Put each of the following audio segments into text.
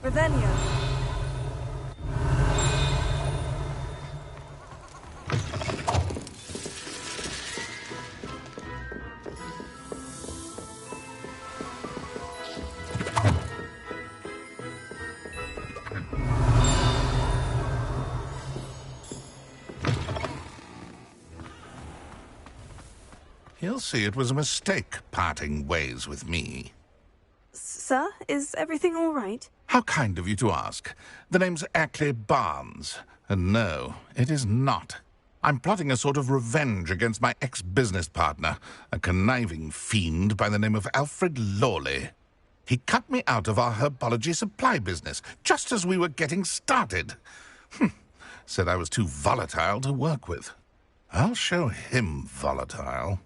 Revelio. He'll see it was a mistake parting ways with me. Sir, is everything all right? How kind of you to ask. The name's Ackley Barnes. And no, it is not. I'm plotting a sort of revenge against my ex-business partner, a conniving fiend by the name of Alfred Lawley. He cut me out of our herbology supply business, just as we were getting started. Said I was too volatile to work with. I'll show him volatile.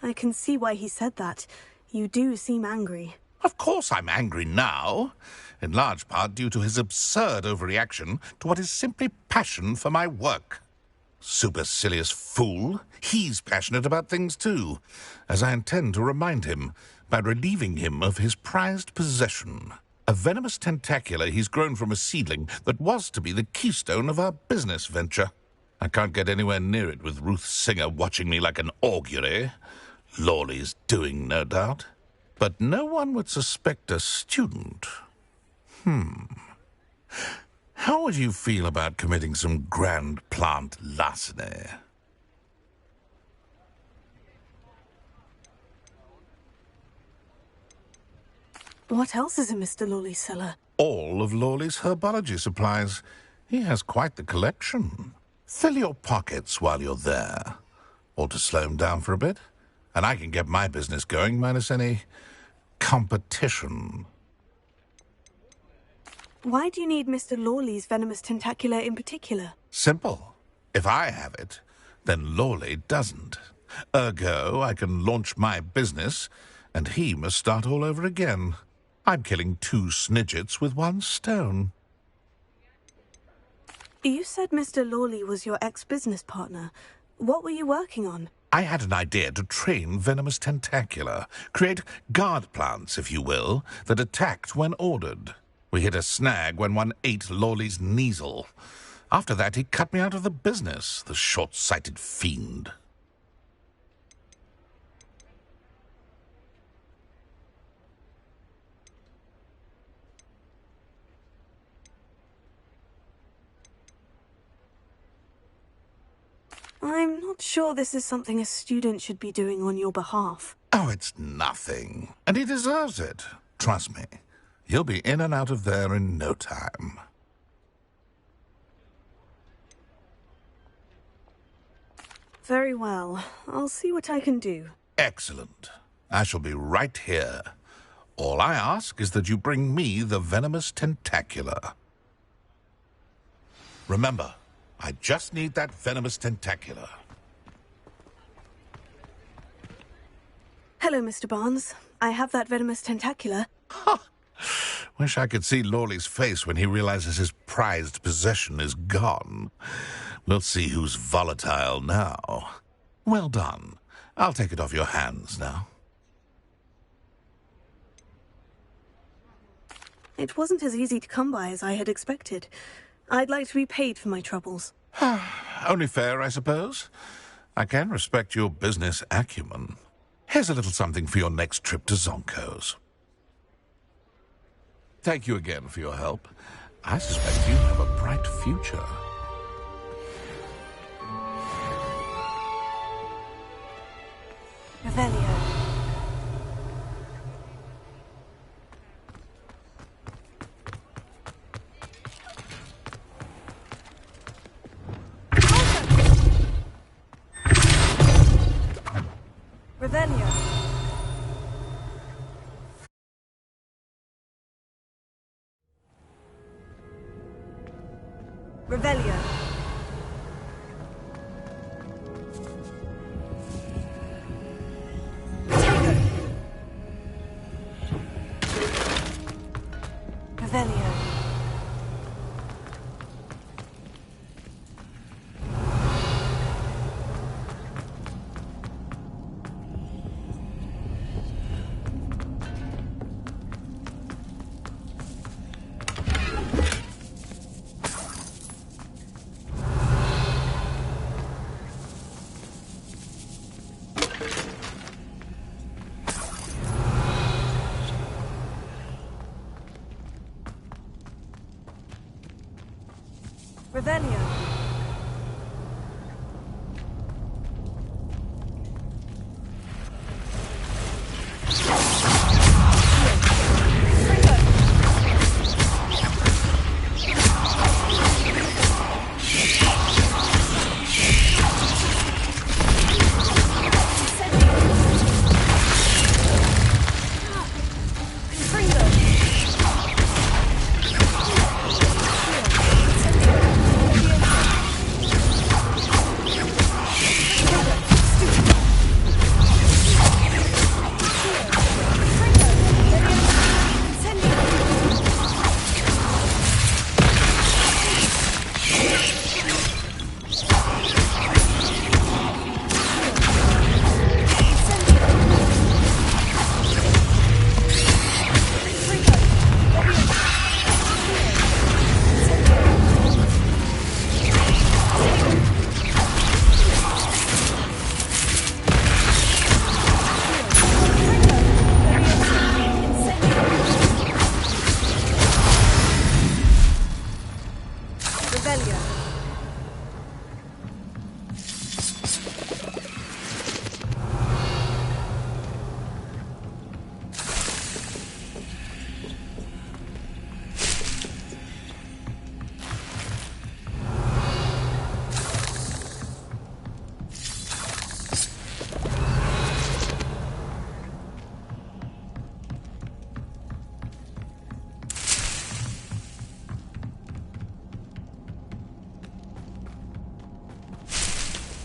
I can see why he said that. You do seem angry. Of course I'm angry now, in large part due to his absurd overreaction to what is simply passion for my work. Supercilious fool, he's passionate about things too, as I intend to remind him by relieving him of his prized possession, a venomous tentacula he's grown from a seedling that was to be the keystone of our business venture. I can't get anywhere near it with Ruth Singer watching me like an augury. Lawley's doing, no doubt. But no one would suspect a student. How would you feel about committing some grand plant larceny? What else is in Mr. Lawley's cellar? All of Lawley's herbology supplies. He has quite the collection. Fill your pockets while you're there. Or to slow him down for a bit. And I can get my business going minus any competition. Why do you need Mr. Lawley's venomous tentacula in particular? Simple. If I have it, then Lawley doesn't. Ergo, I can launch my business, and he must start all over again. I'm killing 2 snidgets with 1 stone. You said Mr. Lawley was your ex-business partner. What were you working on? I had an idea to train venomous tentacula, create guard plants, if you will, that attacked when ordered. We hit a snag when one ate Lawley's Kneasel. After that, he cut me out of the business, the short-sighted fiend. I'm not sure this is something a student should be doing on your behalf. Oh, it's nothing. And he deserves it. Trust me. He'll be in and out of there in no time. Very well. I'll see what I can do. Excellent. I shall be right here. All I ask is that you bring me the venomous tentacula. Remember, I just need that venomous tentacula. Hello, Mr. Barnes. I have that venomous tentacula. Ha! Wish I could see Lawley's face when he realizes his prized possession is gone. We'll see who's volatile now. Well done. I'll take it off your hands now. It wasn't as easy to come by as I had expected. I'd like to be paid for my troubles. Only fair, I suppose. I can respect your business acumen. Here's a little something for your next trip to Zonko's. Thank you again for your help. I suspect you have a bright future. Revelio. Revelio. Revelio. Revelio.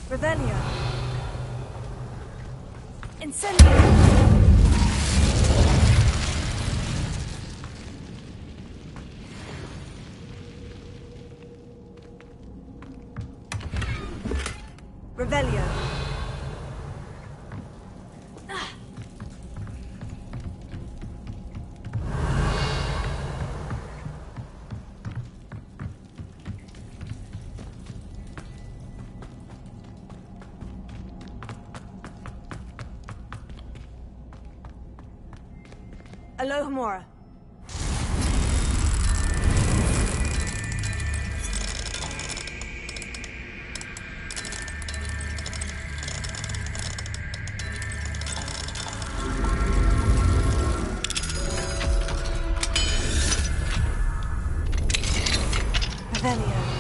Revelio. Incendio. Revelio. Alohomora. Revelio.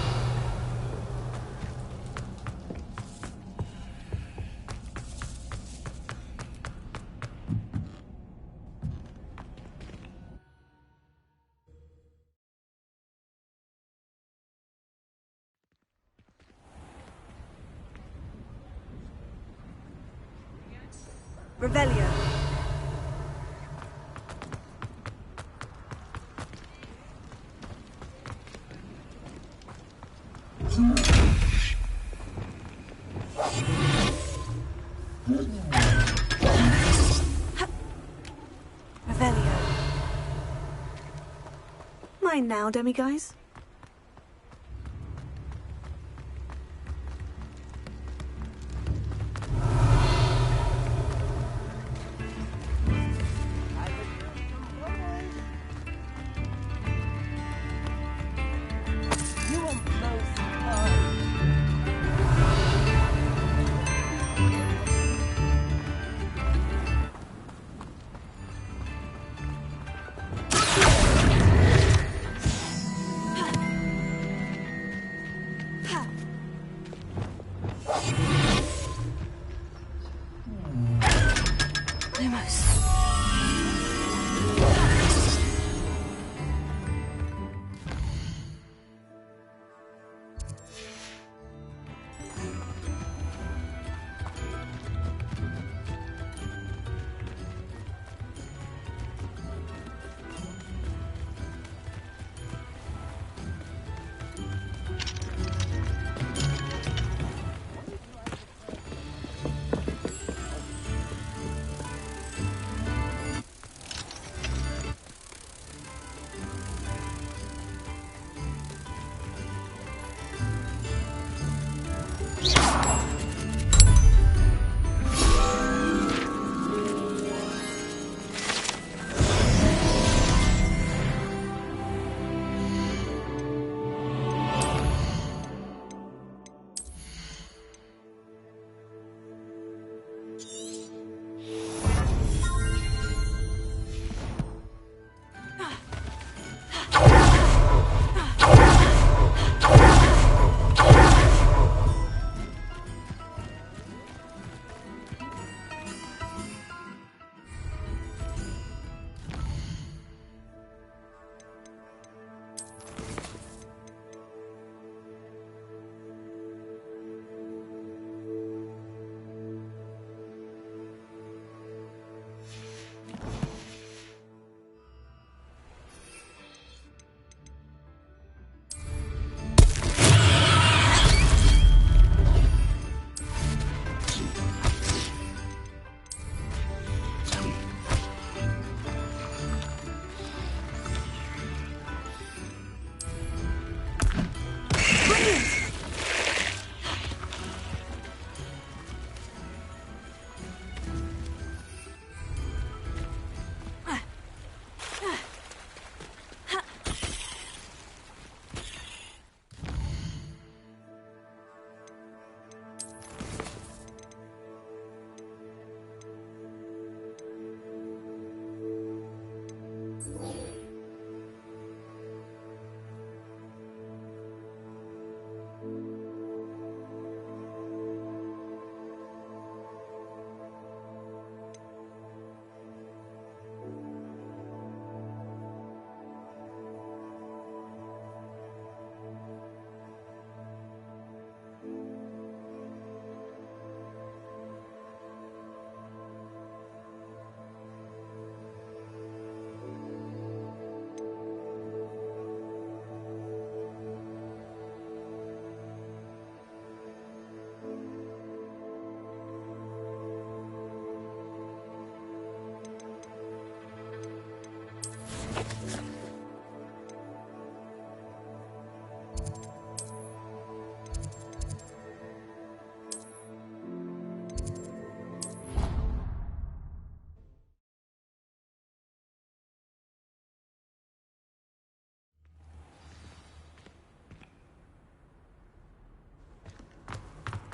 Revelio. Revelio. Mine now, demiguise.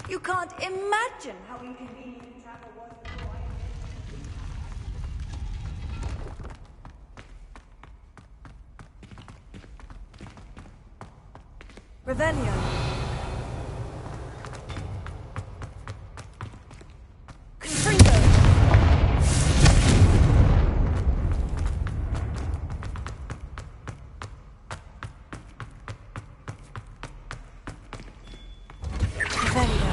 You can't imagine how inconvenient travel was before I... Revelio. Confringo. Revelio.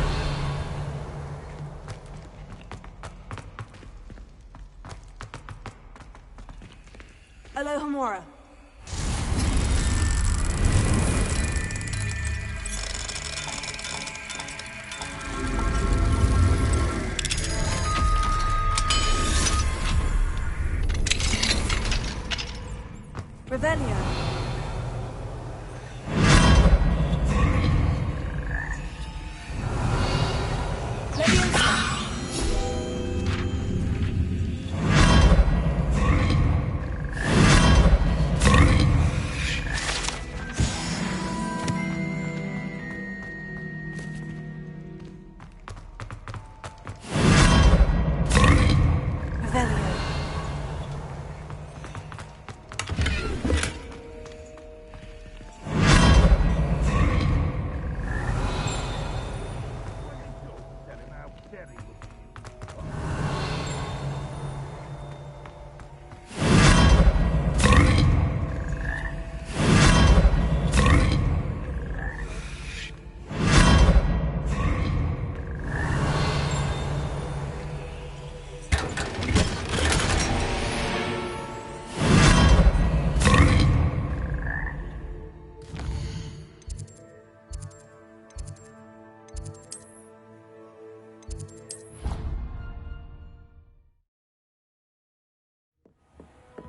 Alohomora. Revelio.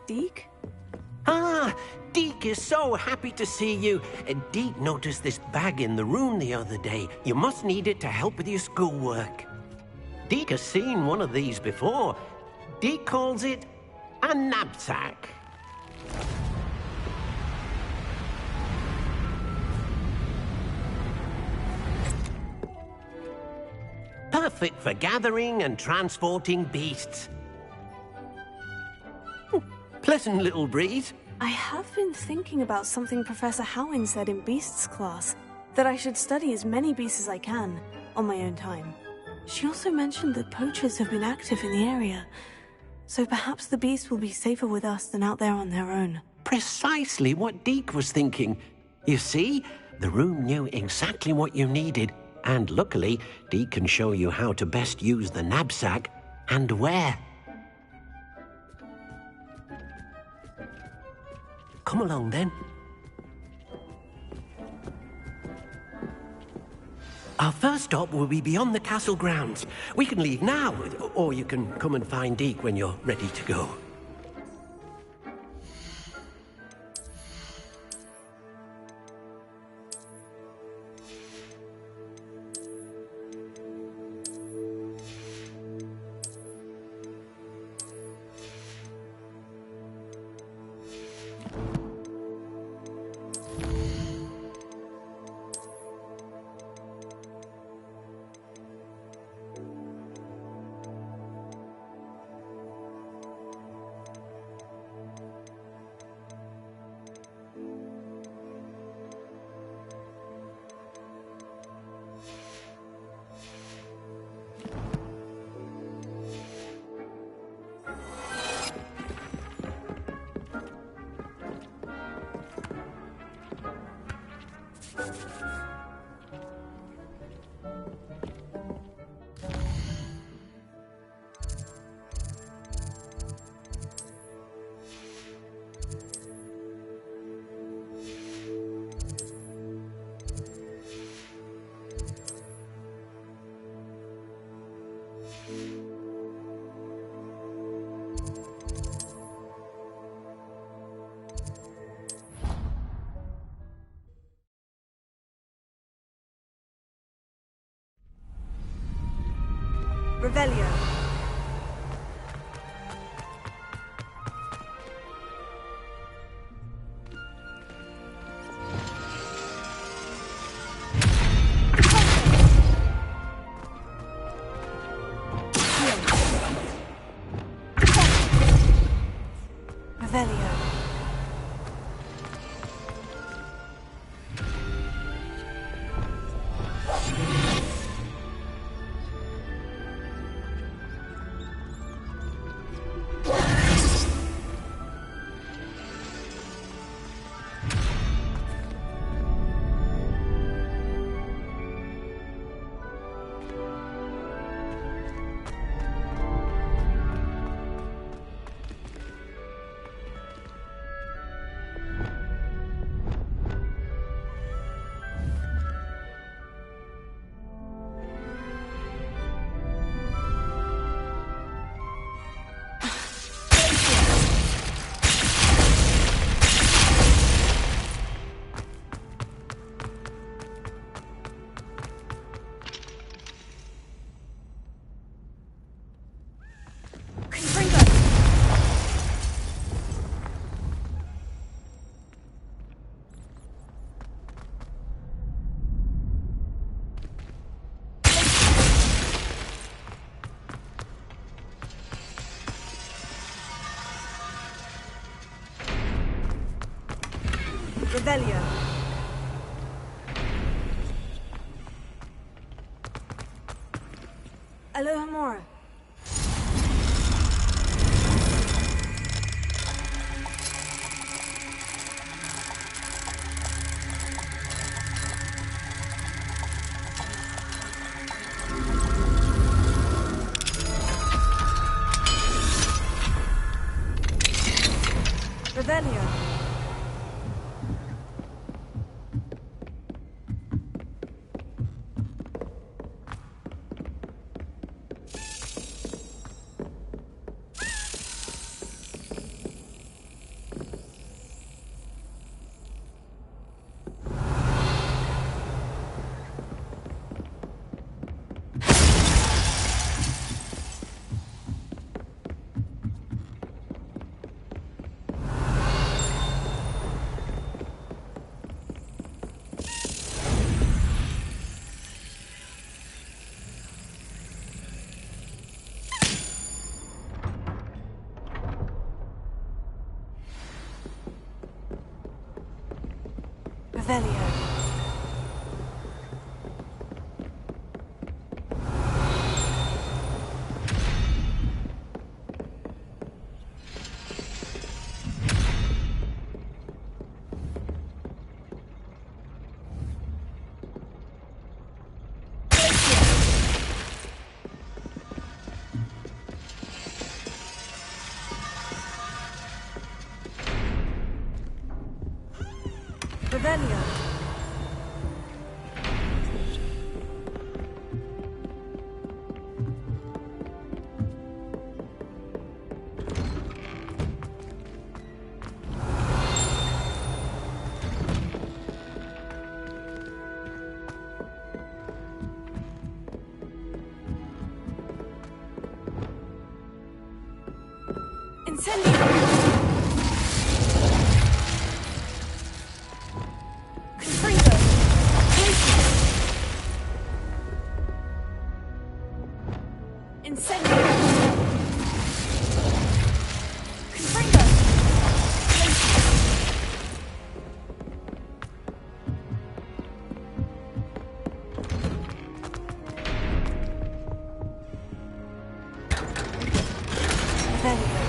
Deke? Ah, Deke is so happy to see you. Deke noticed this bag in the room the other day. You must need it to help with your schoolwork. Deke has seen one of these before. Deke calls it a knapsack. Perfect for gathering and transporting beasts. Pleasant little breeze. I have been thinking about something Professor Howin said in Beasts class, that I should study as many beasts as I can, on my own time. She also mentioned that poachers have been active in the area, so perhaps the beasts will be safer with us than out there on their own. Precisely what Deke was thinking. You see, the room knew exactly what you needed, and luckily, Deke can show you how to best use the knapsack and where. Come along, then. Our first stop will be beyond the castle grounds. We can leave now, or you can come and find Deke when you're ready to go. Revelio. Revelio. Revelio. Alohomora. Revelio. Revelio. Revelio. Incendio. Confringo. Glacier. Incendio. Confringo. Glacier. Revelio.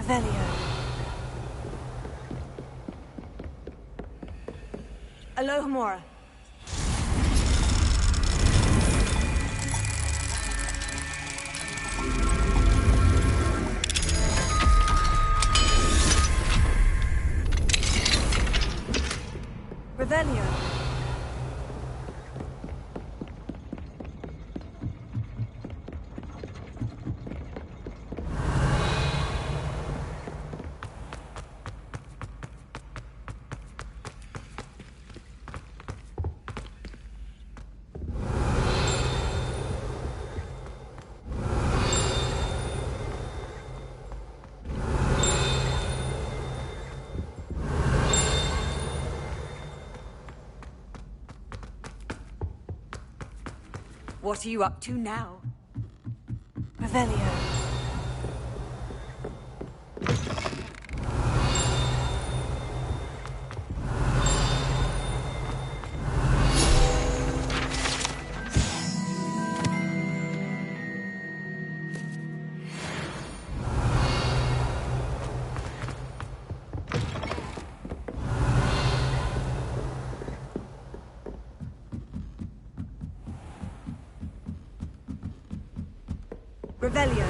Revelio. Alohomora. Revelio. What are you up to now? Revelio. Revelio.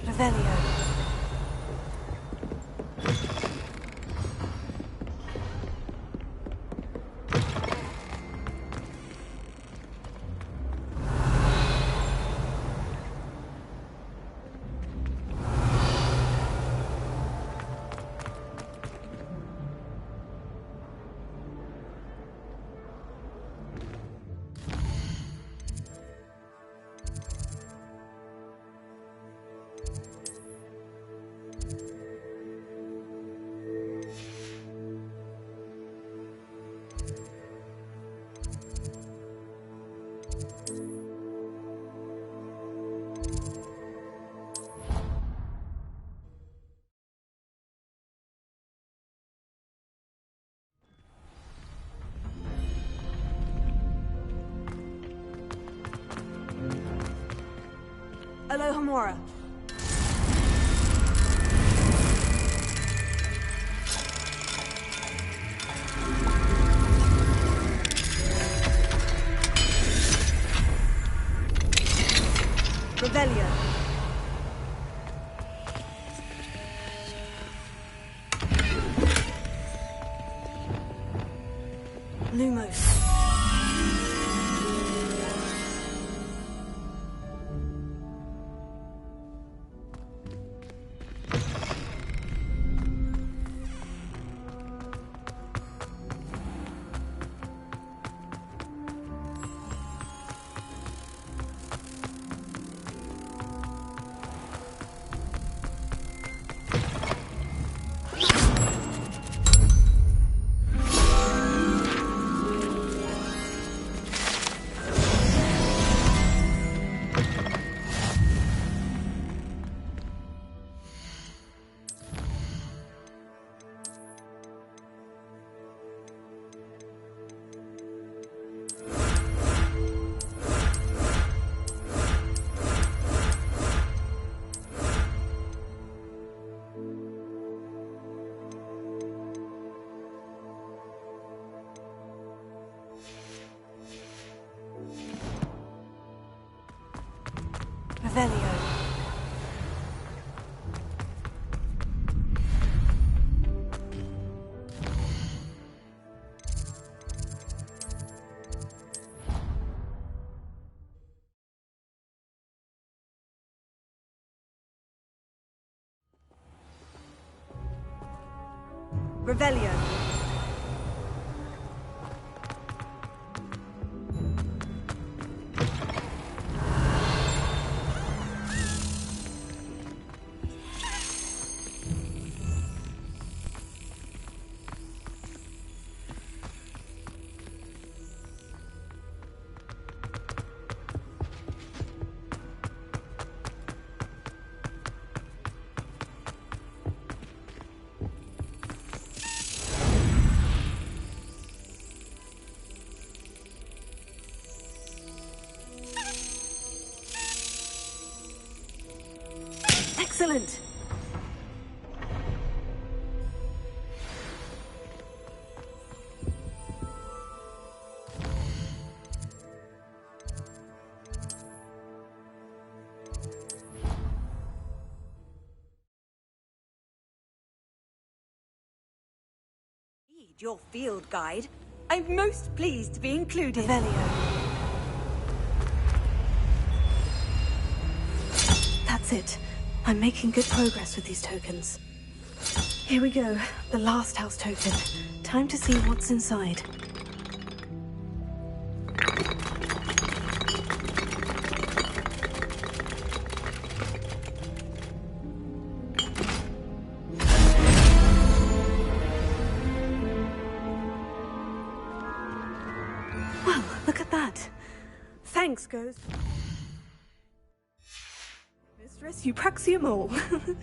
Revelio. Alohomora. Revelio. Lumos. Revelio. Revelio. Excellent. Read your field guide. I'm most pleased to be included. Revelio. That's it. I'm making good progress with these tokens. Here we go. The last house token. Time to see what's inside. Well, look at that. Thanks, Ghost. Mistress Eupraxium.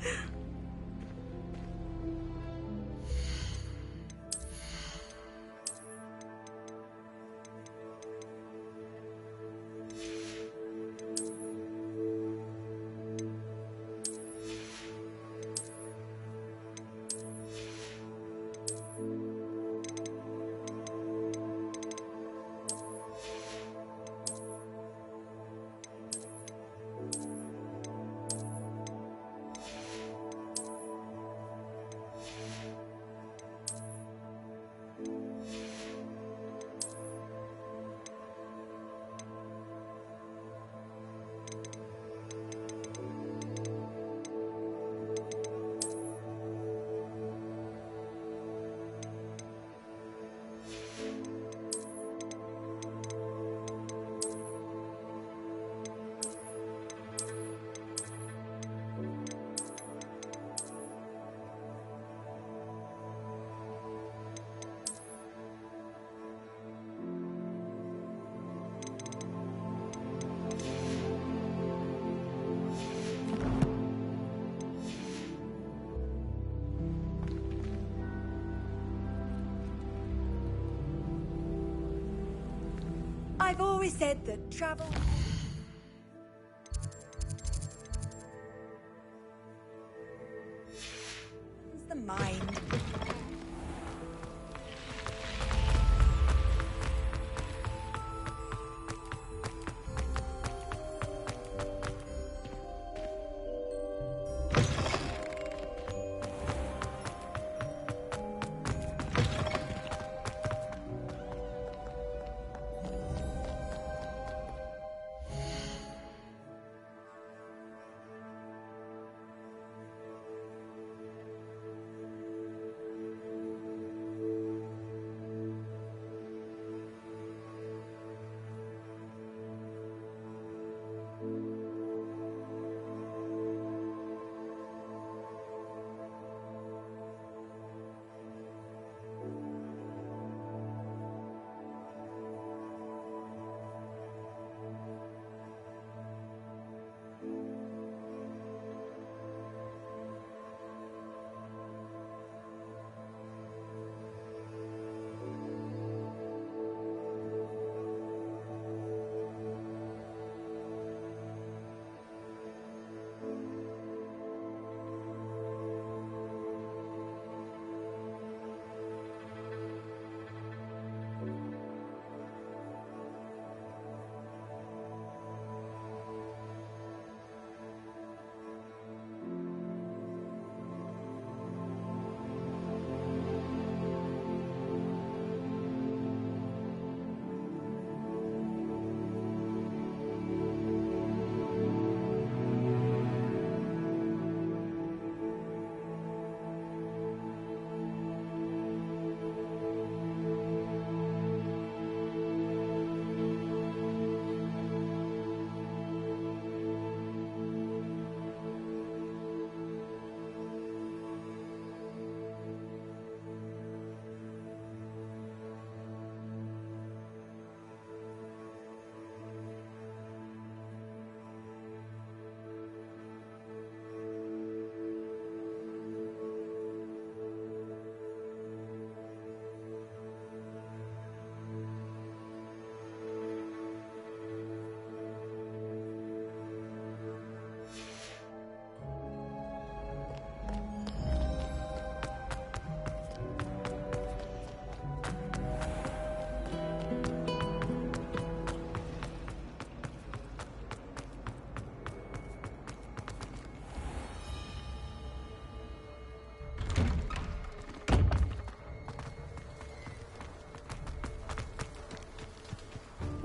I've always said that travel... is the mind.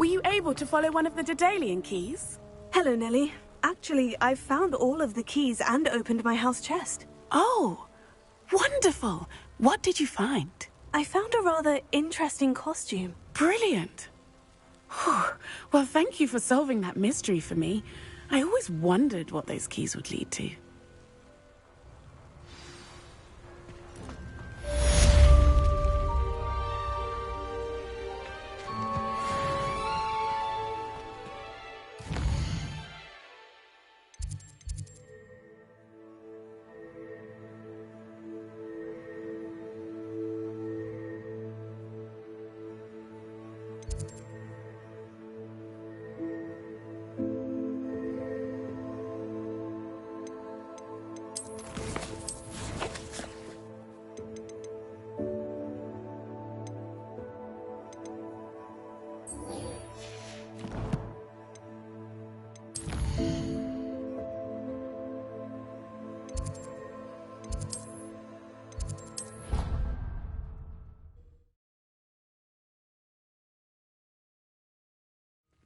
you able to follow one of the Daedalian keys? Hello, Nellie. Actually, I've found all of the keys and opened my house chest. Oh, wonderful. What did you find? I found a rather interesting costume. Brilliant. Whew. Well, thank you for solving that mystery for me. I always wondered what those keys would lead to.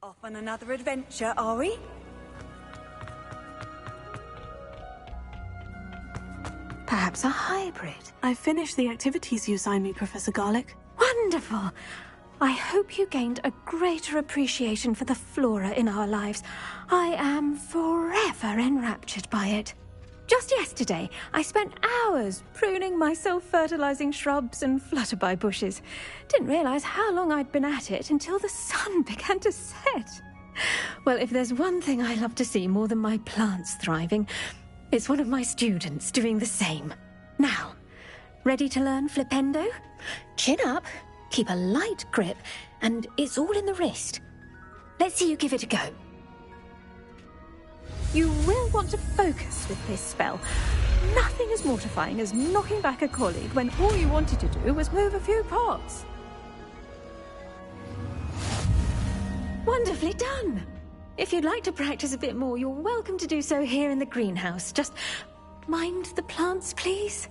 Off on another adventure, are we? Perhaps a hybrid. I finished the activities you assigned me, Professor Garlick. Wonderful! I hope you gained a greater appreciation for the flora in our lives. I am forever enraptured by it. Just yesterday, I spent hours pruning my self-fertilizing shrubs and flutterby bushes. Didn't realize how long I'd been at it until the sun began to set. Well, if there's one thing I love to see more than my plants thriving, it's one of my students doing the same. Now, ready to learn Flipendo? Chin up, keep a light grip, and it's all in the wrist. Let's see you give it a go. You will want to focus with this spell. Nothing as mortifying as knocking back a colleague when all you wanted to do was move a few pots. Wonderfully done. If you'd like to practice a bit more, you're welcome to do so here in the greenhouse. Just mind the plants, please.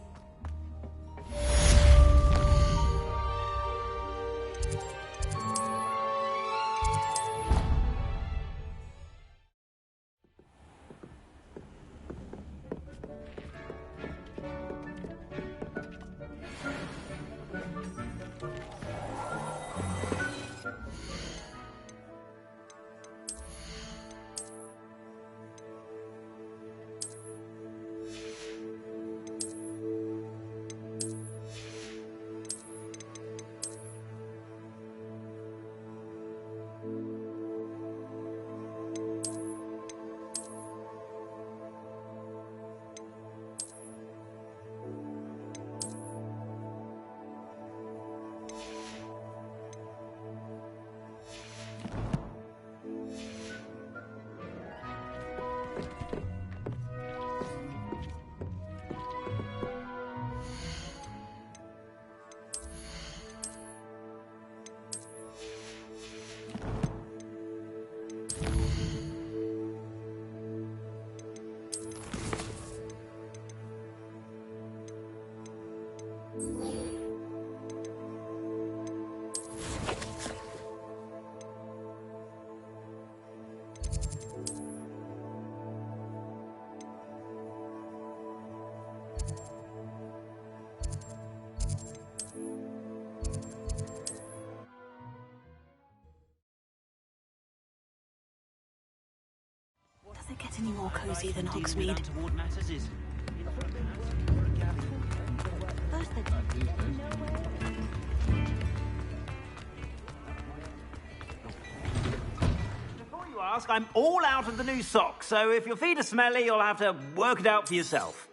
Does it get any more cozy than Hogsmeade? Before you ask, I'm all out of the new socks, so if your feet are smelly, you'll have to work it out for yourself.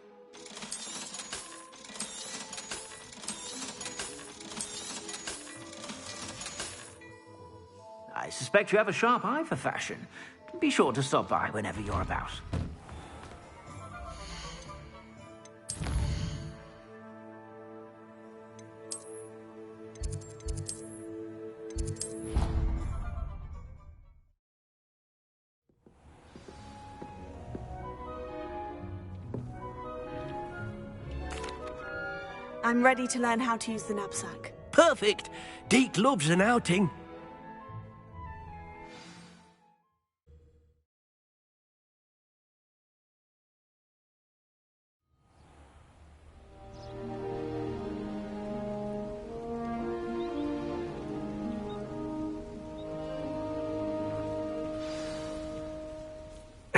I suspect you have a sharp eye for fashion. Be sure to stop by whenever you're about. I'm ready to learn how to use the knapsack. Perfect. Deke loves an outing.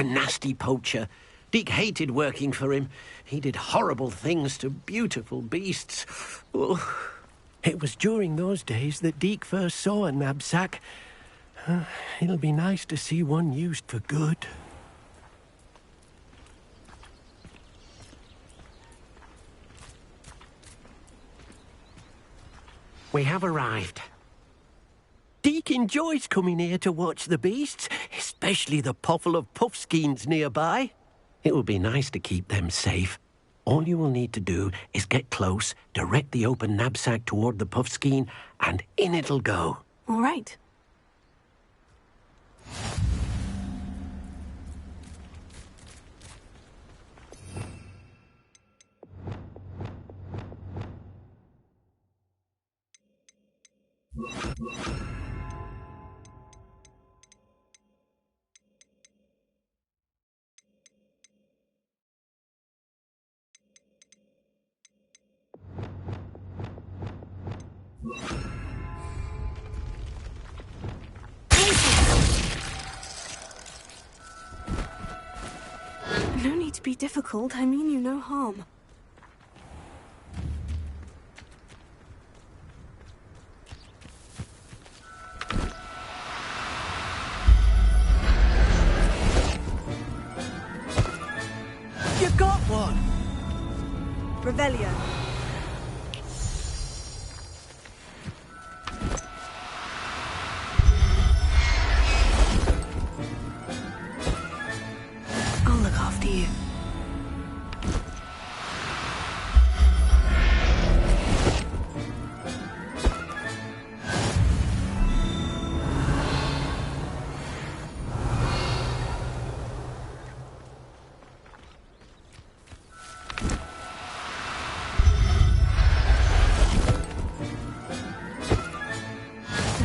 A nasty poacher. Deke hated working for him. He did horrible things to beautiful beasts. Oh. It was during those days that Deke first saw a knapsack. It'll be nice to see one used for good. We have arrived. Deke enjoys coming here to watch the beasts, especially the potful of puffskeins nearby. It will be nice to keep them safe. All you will need to do is get close, direct the open knapsack toward the puffskein, and in it'll go. All right. No need to be difficult. I mean you no harm. You got one! Revelio. I'll look after you.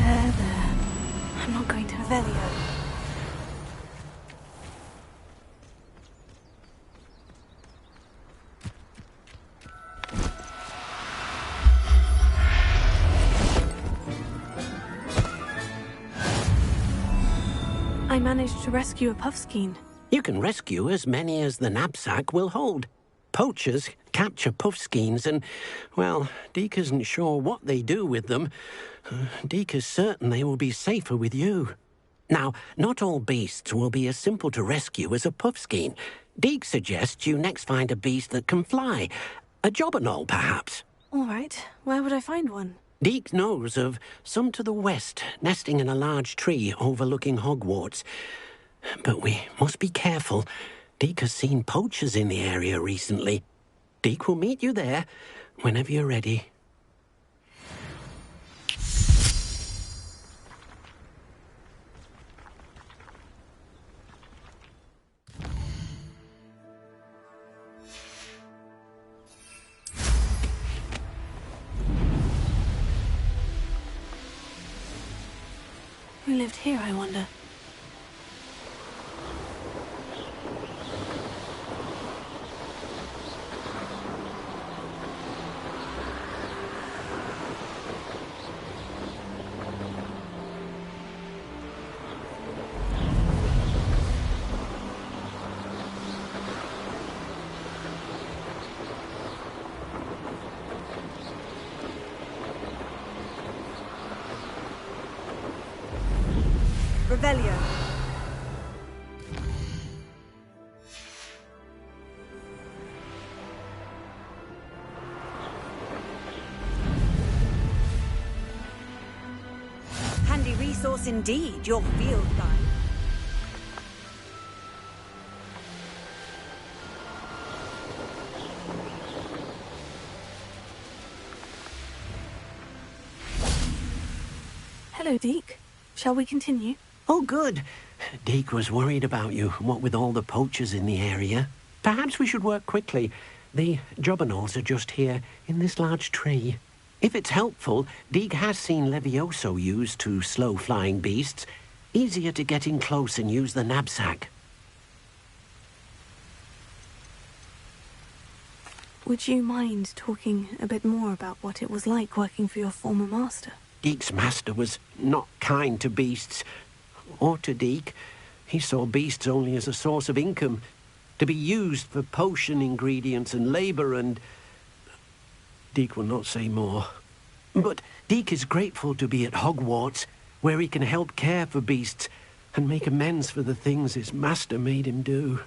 There. I'm not going to Revelio. I managed to rescue a puffskein. You can rescue as many as the knapsack will hold. Poachers capture puffskeins and, well, Deke isn't sure what they do with them. Deke is certain they will be safer with you. Now, not all beasts will be as simple to rescue as a puffskein. Deke suggests you next find a beast that can fly. A jobberknoll, perhaps. All right. Where would I find one? Deke knows of some to the west, nesting in a large tree overlooking Hogwarts. But we must be careful. Deke has seen poachers in the area recently. Deke will meet you there whenever you're ready. Who lived here, I wonder? Revelio. Handy resource indeed, your field guide. Hello, Deke. Shall we continue? Oh, good. Deke was worried about you, what with all the poachers in the area. Perhaps we should work quickly. The jobberknolls are just here, in this large tree. If it's helpful, Deke has seen Levioso used to slow flying beasts. Easier to get in close and use the knapsack. Would you mind talking a bit more about what it was like working for your former master? Deke's master was not kind to beasts, or to Deke. He saw beasts only as a source of income, to be used for potion ingredients and labour and... Deke will not say more. But Deke is grateful to be at Hogwarts, where he can help care for beasts and make amends for the things his master made him do.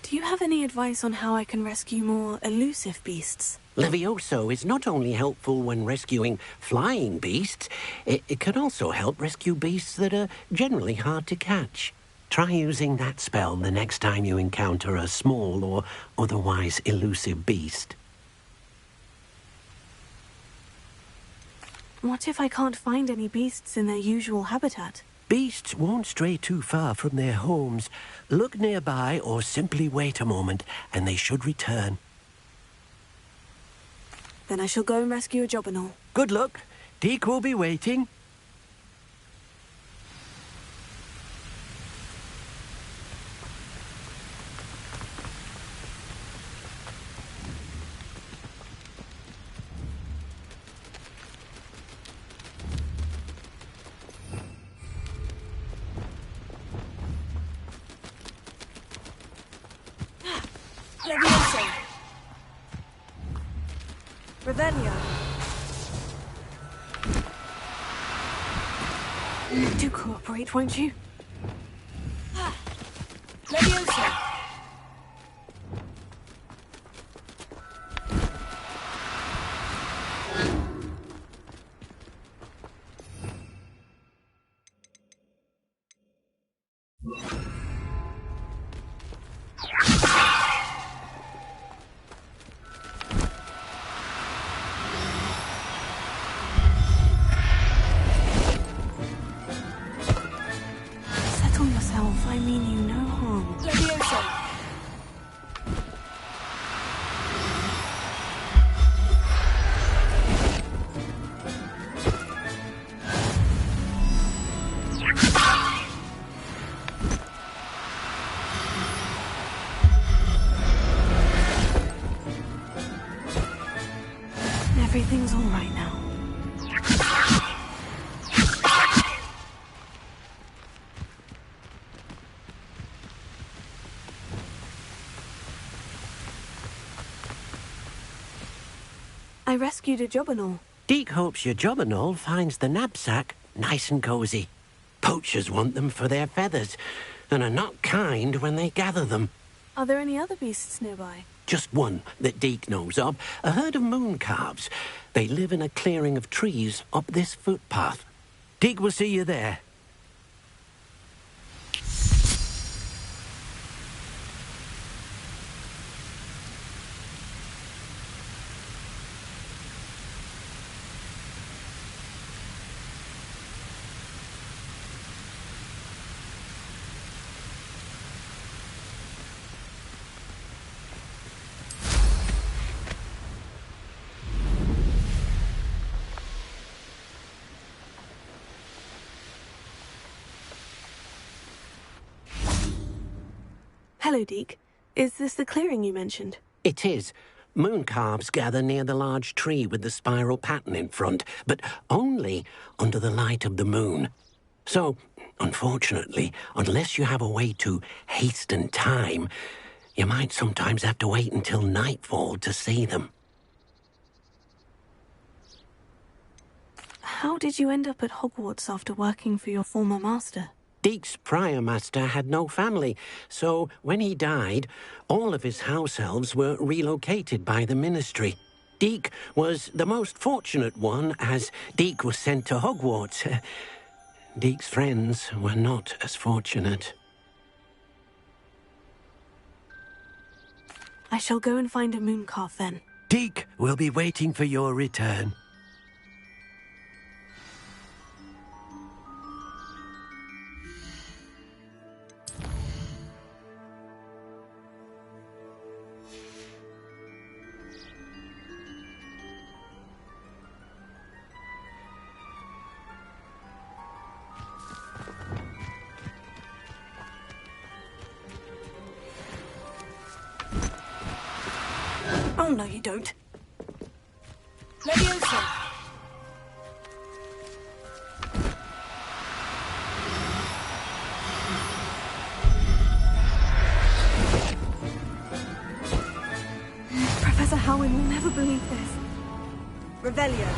Do you have any advice on how I can rescue more elusive beasts? Levioso is not only helpful when rescuing flying beasts, it can also help rescue beasts that are generally hard to catch. Try using that spell the next time you encounter a small or otherwise elusive beast. What if I can't find any beasts in their usual habitat? Beasts won't stray too far from their homes. Look nearby or simply wait a moment, and they should return. Then I shall go and rescue a Jobberknoll. Good luck. Deke will be waiting. Leviosa! Revelio! Do cooperate, won't you? Leviosa! Settle yourself, I mean you no harm. Leviosa! Everything's all right now. I rescued a Jobberknoll. Deke hopes your Jobberknoll finds the knapsack nice and cosy. Poachers want them for their feathers, and are not kind when they gather them. Are there any other beasts nearby? Just one that Deke knows of, a herd of moon calves. They live in a clearing of trees up this footpath. Deke will see you there. Hello, Deke. Is this the clearing you mentioned? It is. Moon calves gather near the large tree with the spiral pattern in front, but only under the light of the moon. So, unfortunately, unless you have a way to hasten time, you might sometimes have to wait until nightfall to see them. How did you end up at Hogwarts after working for your former master? Deke's prior master had no family, so when he died, all of his house elves were relocated by the ministry. Deke was the most fortunate one, as Deke was sent to Hogwarts. Deke's friends were not as fortunate. I shall go and find a mooncalf then. Deke will be waiting for your return. Oh, no, you don't. Leviosa! Revelio.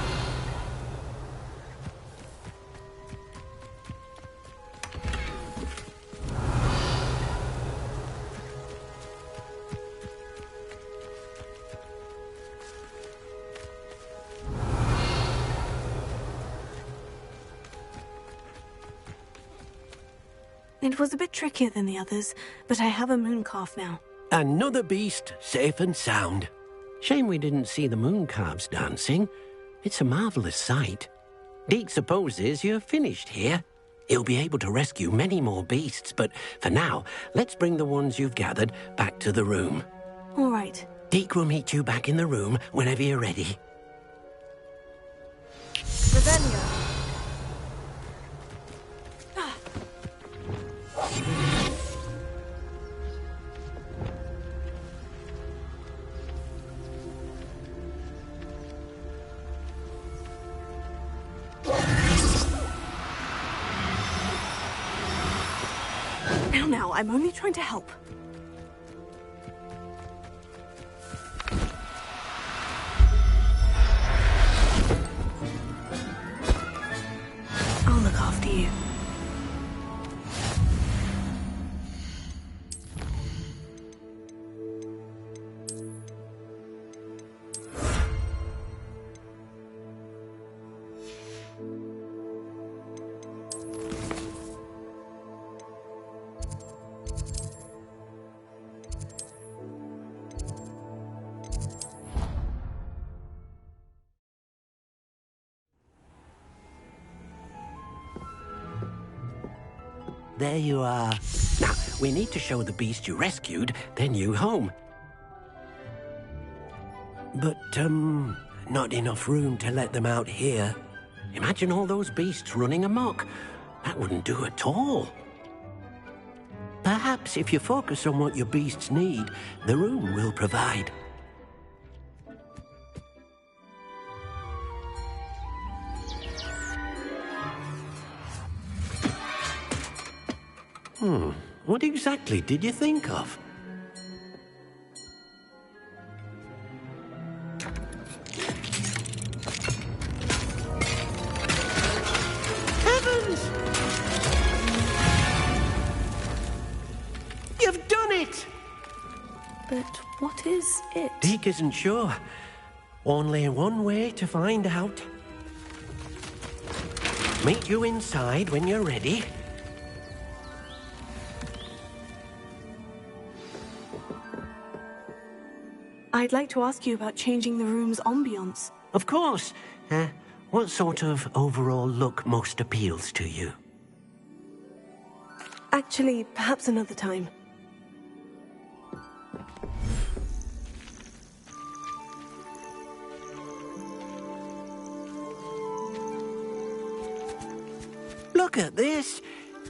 It was a bit trickier than the others, but I have a moon calf now. Another beast, safe and sound. Shame we didn't see the moon calves dancing. It's a marvelous sight. Deke supposes you're finished here. He'll be able to rescue many more beasts, but for now, let's bring the ones you've gathered back to the room. All right. Deke will meet you back in the room whenever you're ready. Revelio. Now, I'm only trying to help. I'll look after you. There you are. Now, we need to show the beast you rescued their new home. But, not enough room to let them out here. Imagine all those beasts running amok. That wouldn't do at all. Perhaps if you focus on what your beasts need, the room will provide. What exactly did you think of? Heavens! You've done it! But what is it? Deke isn't sure. Only one way to find out. Meet you inside when you're ready. I'd like to ask you about changing the room's ambience. Of course. What sort of overall look most appeals to you? Actually, perhaps another time. Look at this.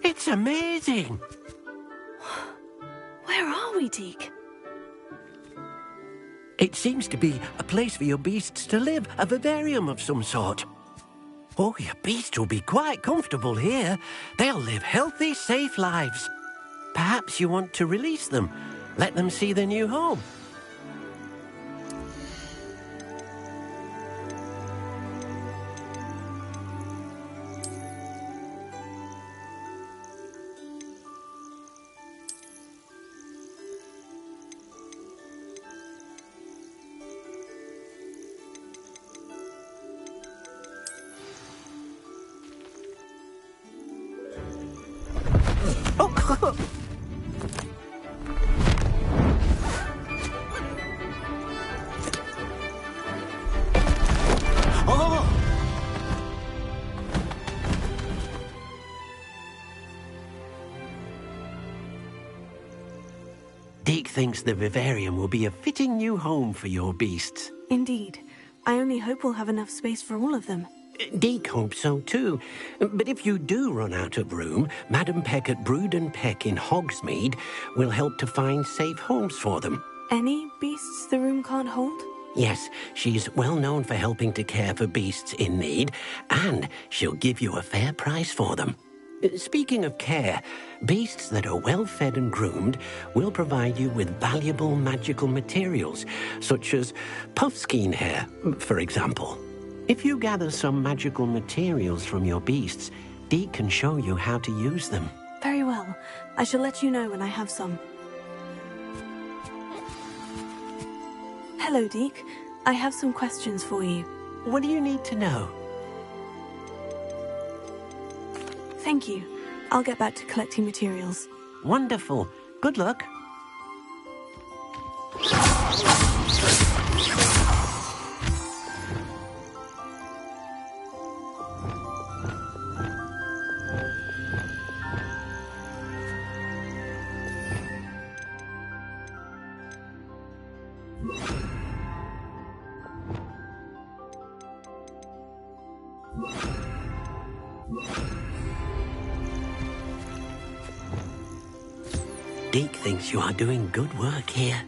It's amazing. Where are we, Deke? It seems to be a place for your beasts to live, a vivarium of some sort. Oh, your beasts will be quite comfortable here. They'll live healthy, safe lives. Perhaps you want to release them, let them see their new home. Deke thinks the vivarium will be a fitting new home for your beasts. Indeed. I only hope we'll have enough space for all of them. Deke hopes so too. But if you do run out of room, Madam Peck at Brood and Peck in Hogsmeade will help to find safe homes for them. Any beasts the room can't hold? Yes, she's well known for helping to care for beasts in need, and she'll give you a fair price for them. Speaking of care, beasts that are well fed and groomed will provide you with valuable magical materials, such as puffskein hair, for example. If you gather some magical materials from your beasts, Deke can show you how to use them. Very well. I shall let you know when I have some. Hello, Deke. I have some questions for you. What do you need to know? Thank you. I'll get back to collecting materials. Wonderful. Good luck. Deke thinks you are doing good work here.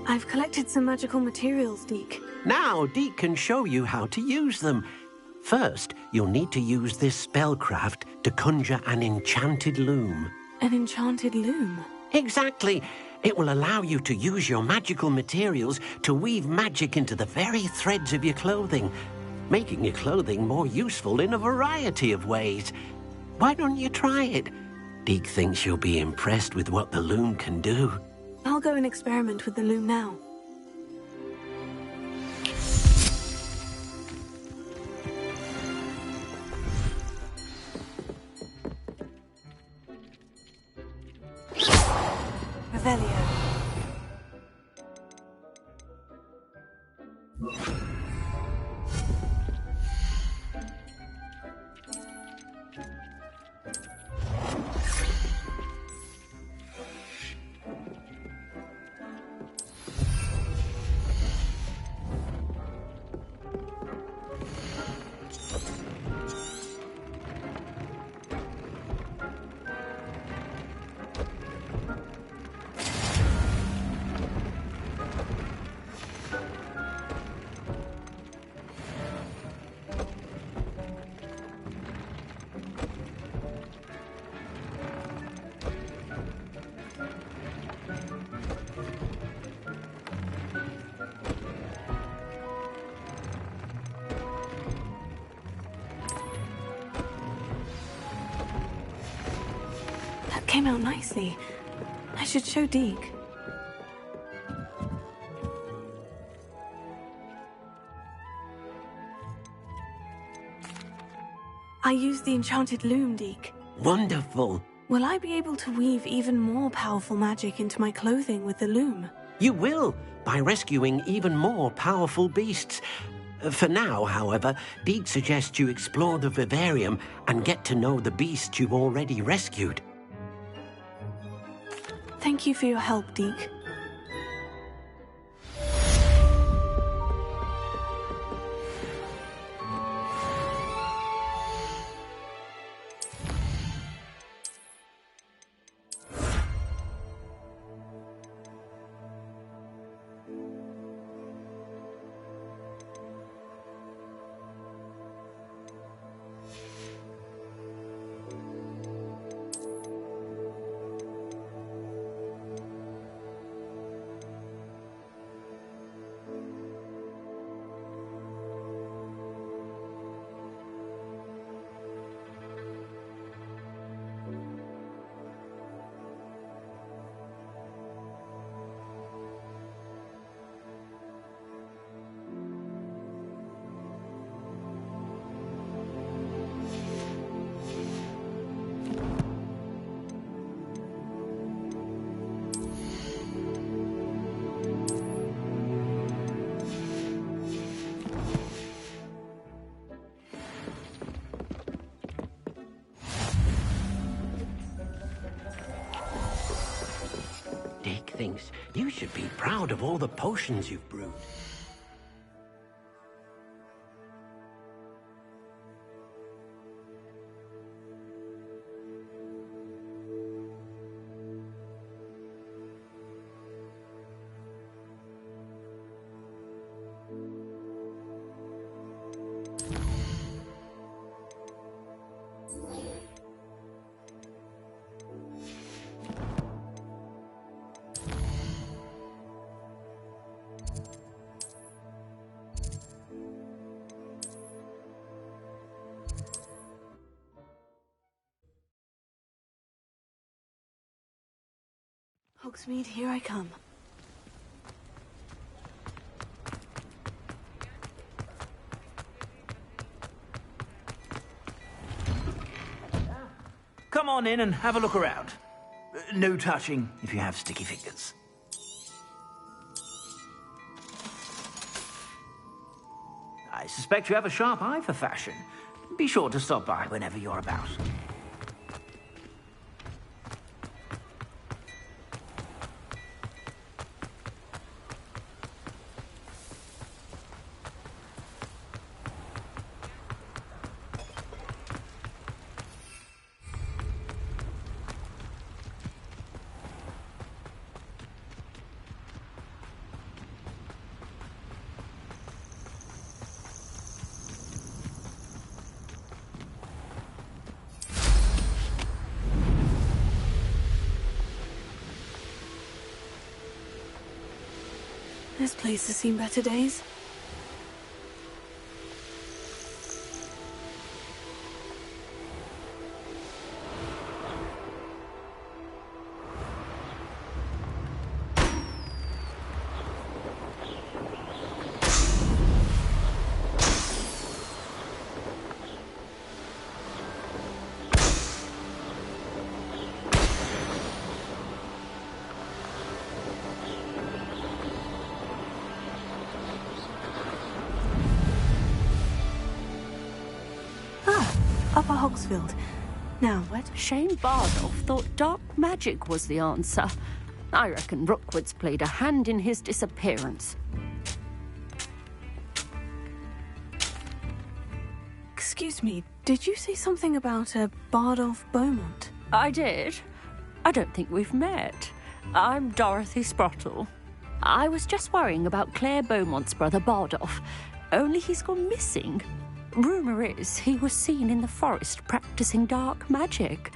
I've collected some magical materials, Deke. Now, Deke can show you how to use them. First, you'll need to use this spellcraft to conjure an enchanted loom. An enchanted loom? Exactly. It will allow you to use your magical materials to weave magic into the very threads of your clothing, making your clothing more useful in a variety of ways. Why don't you try it? Deke thinks you'll be impressed with what the loom can do. I'll go and experiment with the loom now. Revelio. Came out nicely. I should show Deke. I used the enchanted loom, Deke. Wonderful. Will I be able to weave even more powerful magic into my clothing with the loom? You will, by rescuing even more powerful beasts. For now, however, Deke suggests you explore the vivarium and get to know the beasts you've already rescued. Thank you for your help, Deke. thinks you should be proud of all the potions you've brewed. Hogsmeade, here I come. Come on in and have a look around. No touching if you have sticky fingers. I suspect you have a sharp eye for fashion. Be sure to stop by whenever you're about. This place has seen better days. Upper Hogsfield. Now, what? Shane Bardolph thought dark magic was the answer. I reckon Rookwood's played a hand in his disappearance. Excuse me, did you say something about a Bardolph Beaumont? I did. I don't think we've met. I'm Dorothy Sprottle. I was just worrying about Claire Beaumont's brother Bardolph, only he's gone missing. Rumour is he was seen in the forest practicing dark magic.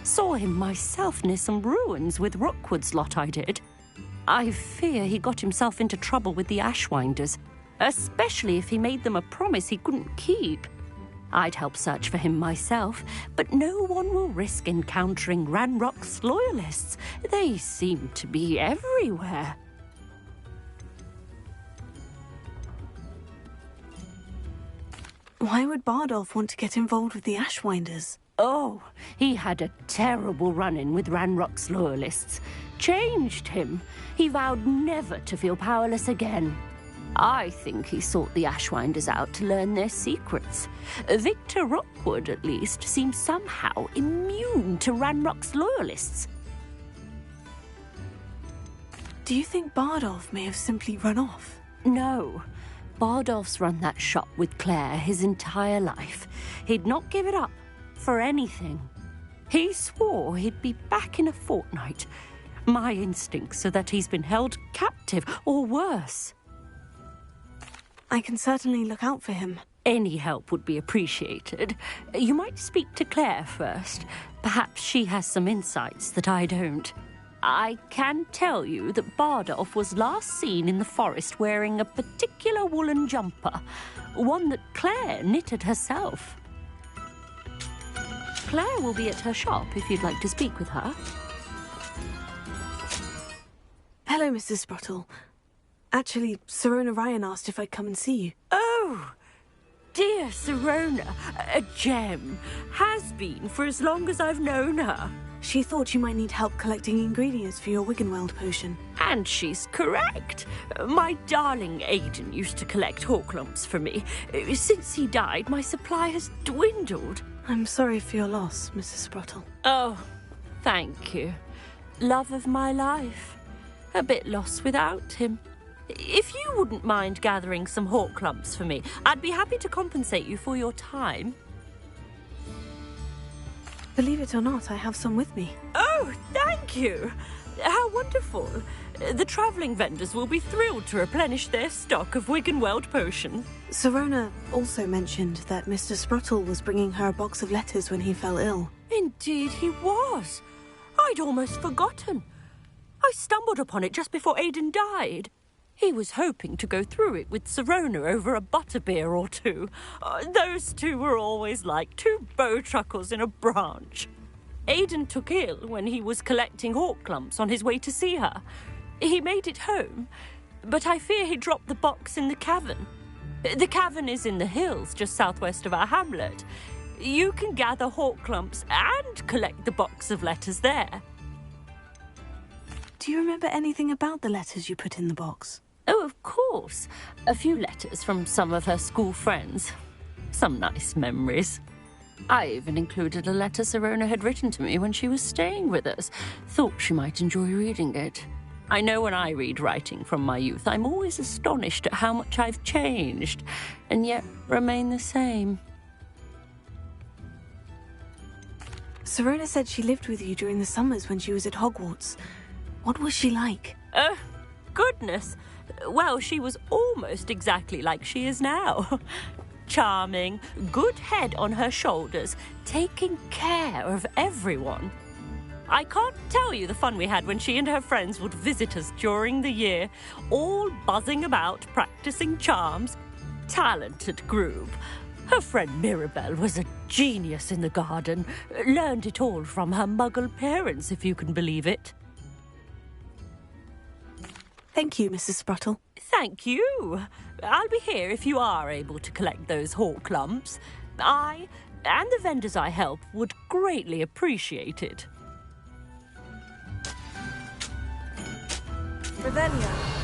Saw him myself near some ruins with Rookwood's lot I did. I fear he got himself into trouble with the Ashwinders, especially if he made them a promise he couldn't keep. I'd help search for him myself, but no one will risk encountering Ranrock's loyalists. They seem to be everywhere. Why would Bardolph want to get involved with the Ashwinders? Oh, he had a terrible run-in with Ranrock's loyalists. Changed him. He vowed never to feel powerless again. I think he sought the Ashwinders out to learn their secrets. Victor Rookwood, at least, seems somehow immune to Ranrock's loyalists. Do you think Bardolph may have simply run off? No. Bardolph's run that shop with Claire his entire life. He'd not give it up for anything. He swore he'd be back in a fortnight. My instincts are that he's been held captive, or worse. I can certainly look out for him. Any help would be appreciated. You might speak to Claire first. Perhaps she has some insights that I don't. I can tell you that Bardolph was last seen in the forest wearing a particular woolen jumper, one that Claire knitted herself. Claire will be at her shop if you'd like to speak with her. Hello, Mrs. Sprottle. Actually, Sirona Ryan asked if I'd come and see you. Oh, dear Sirona, a gem. Has been for as long as I've known her. She thought you might need help collecting ingredients for your Wiggenweld potion. And she's correct. My darling Aidan used to collect hawklumps for me. Since he died, my supply has dwindled. I'm sorry for your loss, Mrs. Sprottle. Oh, thank you. Love of my life. A bit lost without him. If you wouldn't mind gathering some hawk clumps for me, I'd be happy to compensate you for your time. Believe it or not, I have some with me. Oh, thank you! How wonderful. The travelling vendors will be thrilled to replenish their stock of Wiggenweld potion. Serona also mentioned that Mr. Sprottle was bringing her a box of letters when he fell ill. Indeed he was. I'd almost forgotten. I stumbled upon it just before Aidan died. He was hoping to go through it with Serona over a butterbeer or two. Those two were always like two bowtruckles in a branch. Aidan took ill when he was collecting hawk clumps on his way to see her. He made it home, but I fear he dropped the box in the cavern. The cavern is in the hills just southwest of our hamlet. You can gather hawk clumps and collect the box of letters there. Do you remember anything about the letters you put in the box? Oh, of course. A few letters from some of her school friends. Some nice memories. I even included a letter Serona had written to me when she was staying with us. Thought she might enjoy reading it. I know when I read writing from my youth, I'm always astonished at how much I've changed, and yet remain the same. Serona said she lived with you during the summers when she was at Hogwarts. What was she like? Goodness. Well, she was almost exactly like she is now. Charming, good head on her shoulders, taking care of everyone. I can't tell you the fun we had when she and her friends would visit us during the year, all buzzing about, practicing charms. Talented group. Her friend Mirabelle was a genius in the garden. Learned it all from her muggle parents, if you can believe it. Thank you, Mrs. Sprottle. Thank you. I'll be here if you are able to collect those hawk clumps. I and the vendors I help would greatly appreciate it. Revelio.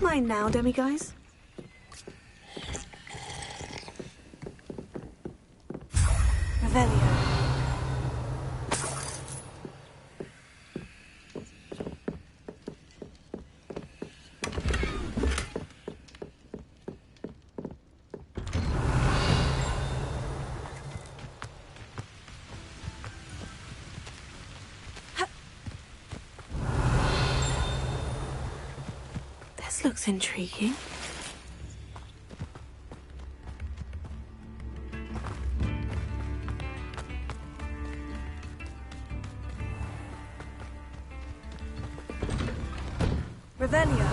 Mine now, demiguise. Revelio. This looks intriguing. Revelio.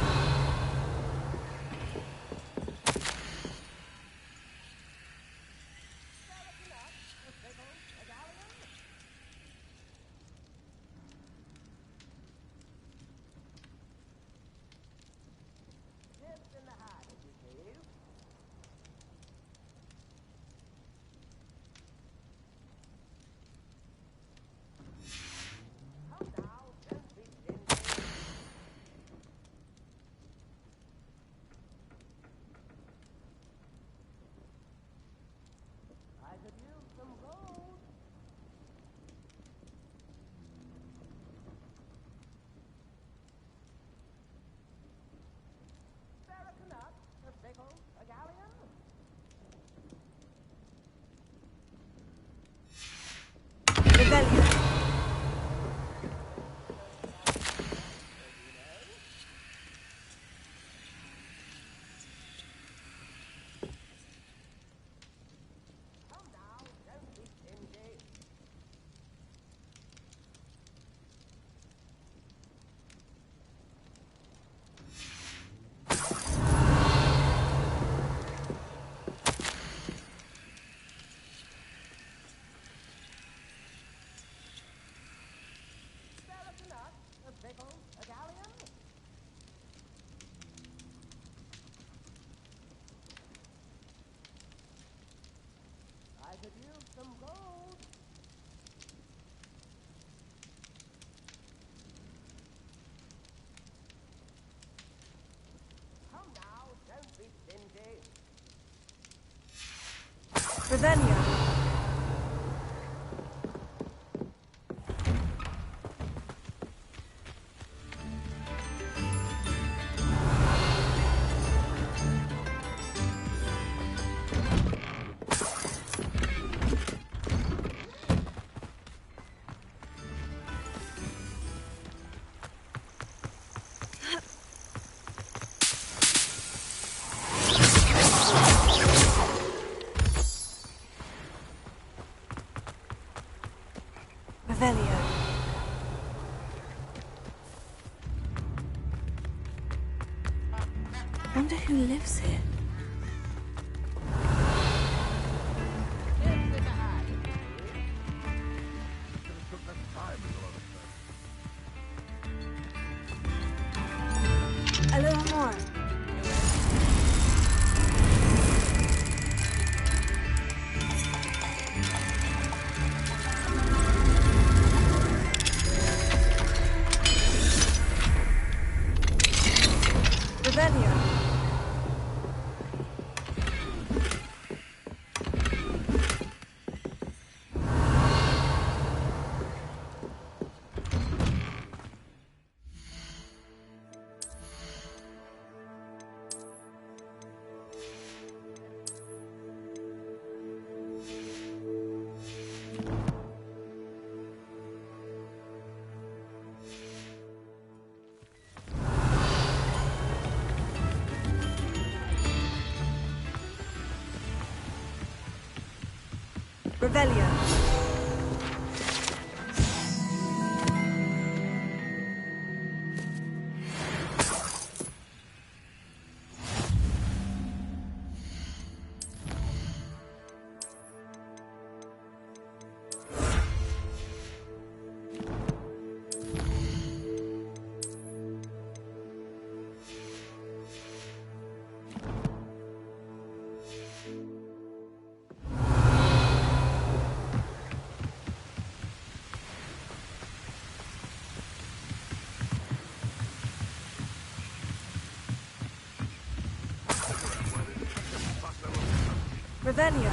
American up, the big old Revelio. Revelio. Wonder who lives here. A little more. Revelio. Revelio. Revelio.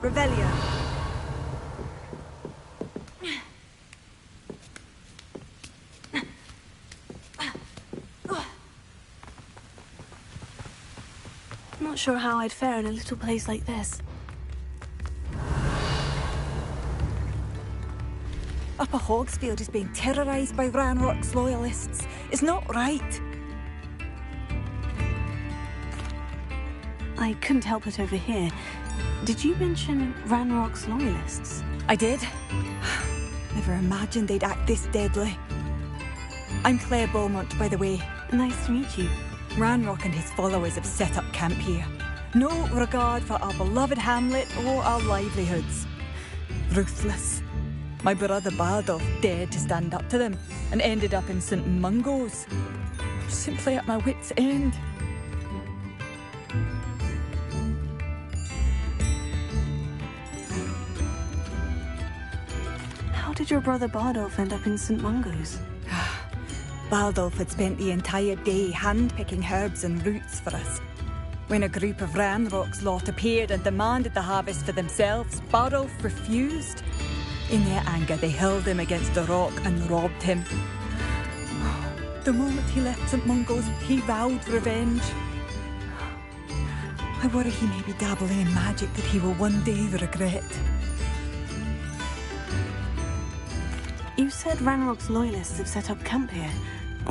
Revelio. Not sure how I'd fare in a little place like this. Upper Hogsfield is being terrorised by Ranrock's loyalists. It's not right. I couldn't help it over here. Did you mention Ranrock's loyalists? I did. Never imagined they'd act this deadly. I'm Claire Beaumont, by the way. Nice to meet you. Ranrock and his followers have set up camp here. No regard for our beloved hamlet or our livelihoods. Ruthless. My brother Bardolph dared to stand up to them and ended up in St. Mungo's. Simply at my wit's end. How did your brother Bardolph end up in St. Mungo's? Bardolph had spent the entire day hand-picking herbs and roots for us. When a group of Ranrock's lot appeared and demanded the harvest for themselves, Bardolph refused. In their anger, they hurled him against a rock and robbed him. The moment he left St. Mungo's, he vowed revenge. I worry he may be dabbling in magic that he will one day regret. You said Ranrock's loyalists have set up camp here.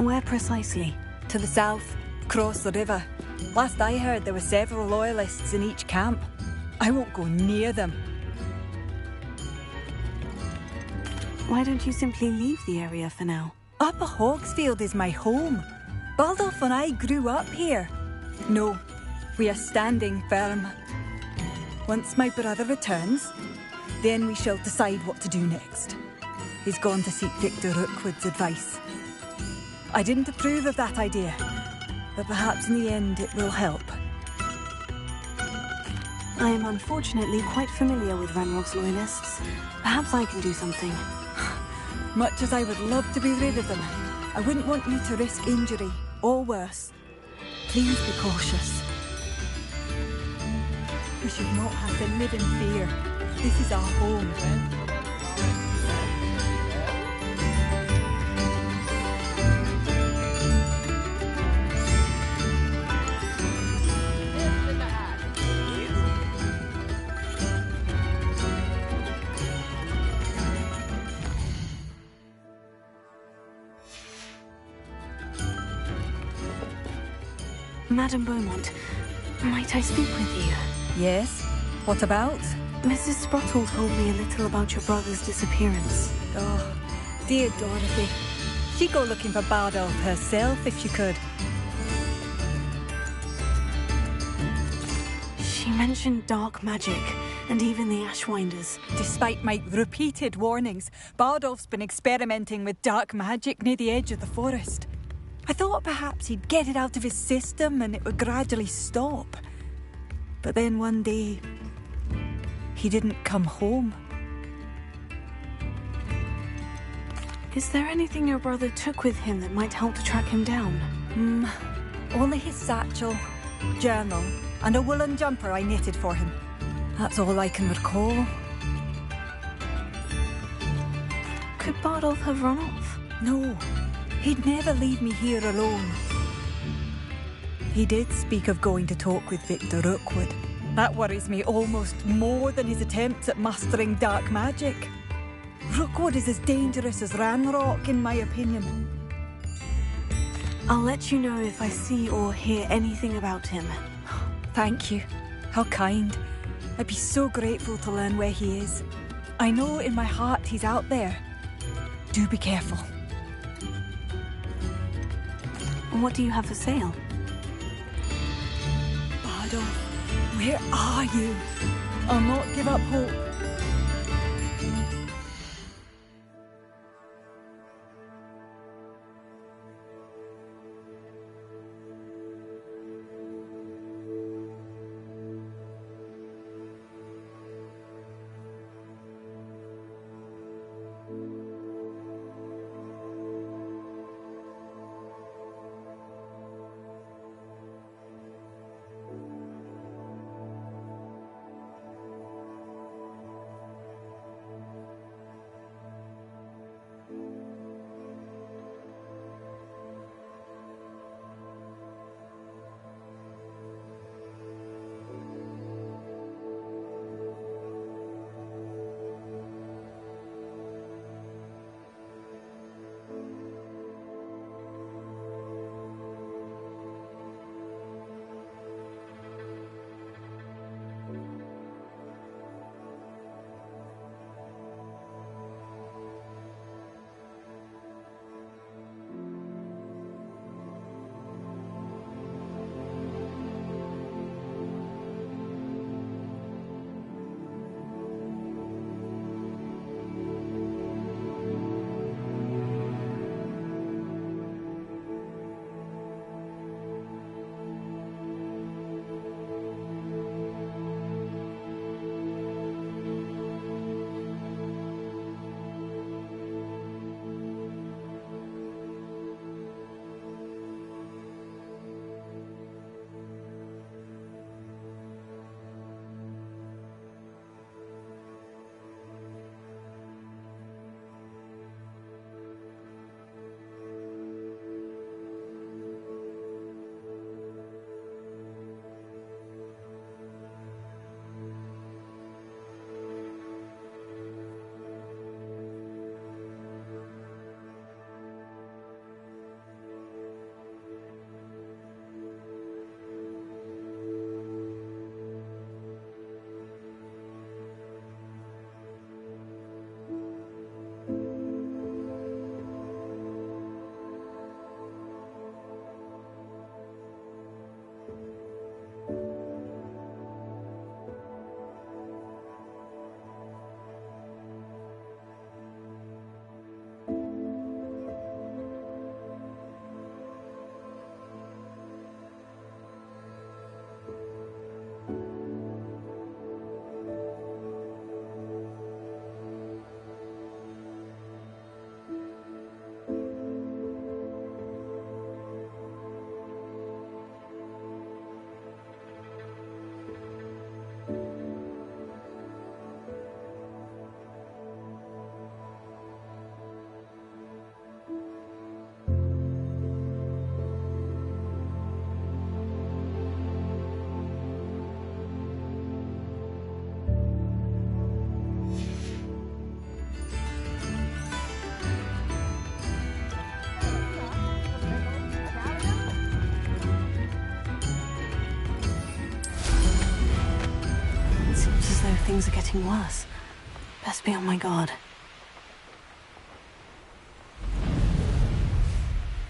Where precisely? To the south, across the river. Last I heard, there were several loyalists in each camp. I won't go near them. Why don't you simply leave the area for now? Upper Hogsfield is my home. Baldolph and I grew up here. No, we are standing firm. Once my brother returns, then we shall decide what to do next. He's gone to seek Victor Rookwood's advice. I didn't approve of that idea, but perhaps in the end it will help. I am unfortunately quite familiar with Ranrock's loyalists. Perhaps I can do something. Much as I would love to be rid of them, I wouldn't want you to risk injury, or worse. Please be cautious. We should not have to live in fear. This is our home. Madame Beaumont, might I speak with you? Yes? What about? Mrs. Sprottle told me a little about your brother's disappearance. Oh, dear Dorothy. She'd go looking for Bardolph herself if she could. She mentioned dark magic, and even the Ashwinders. Despite my repeated warnings, Bardolph's been experimenting with dark magic near the edge of the forest. I thought perhaps he'd get it out of his system and it would gradually stop. But then one day, he didn't come home. Is there anything your brother took with him that might help to track him down? Only his satchel, journal, and a woolen jumper I knitted for him. That's all I can recall. Could Bardolph have run off? No. He'd never leave me here alone. He did speak of going to talk with Victor Rookwood. That worries me almost more than his attempts at mastering dark magic. Rookwood is as dangerous as Ranrock, in my opinion. I'll let you know if I see or hear anything about him. Thank you. How kind. I'd be so grateful to learn where he is. I know in my heart he's out there. Do be careful. What do you have for sale? Bardolph, where are you? I'll not give up hope. things are getting worse. Best be on my guard.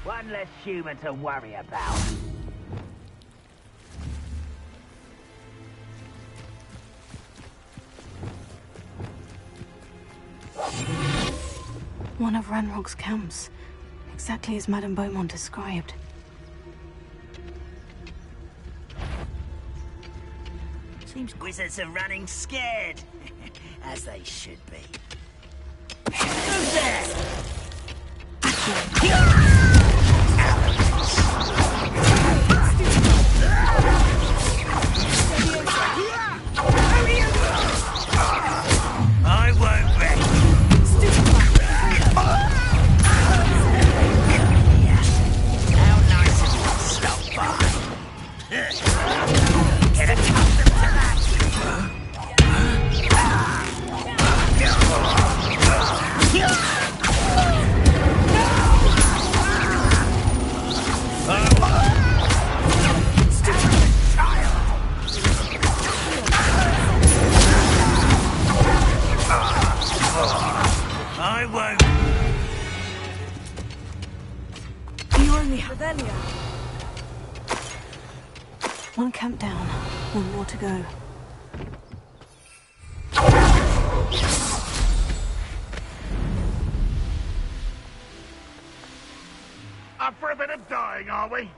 One less human to worry about. One of Ranrock's camps. Exactly as Madame Beaumont described. Seems wizards are running scared. As they should be. Who's there? I won't rest. How nice of you to stop by. Get accustomed to that. I won't. You only have Revelia. One camp down, one more to go. Up for a bit of dying, are we?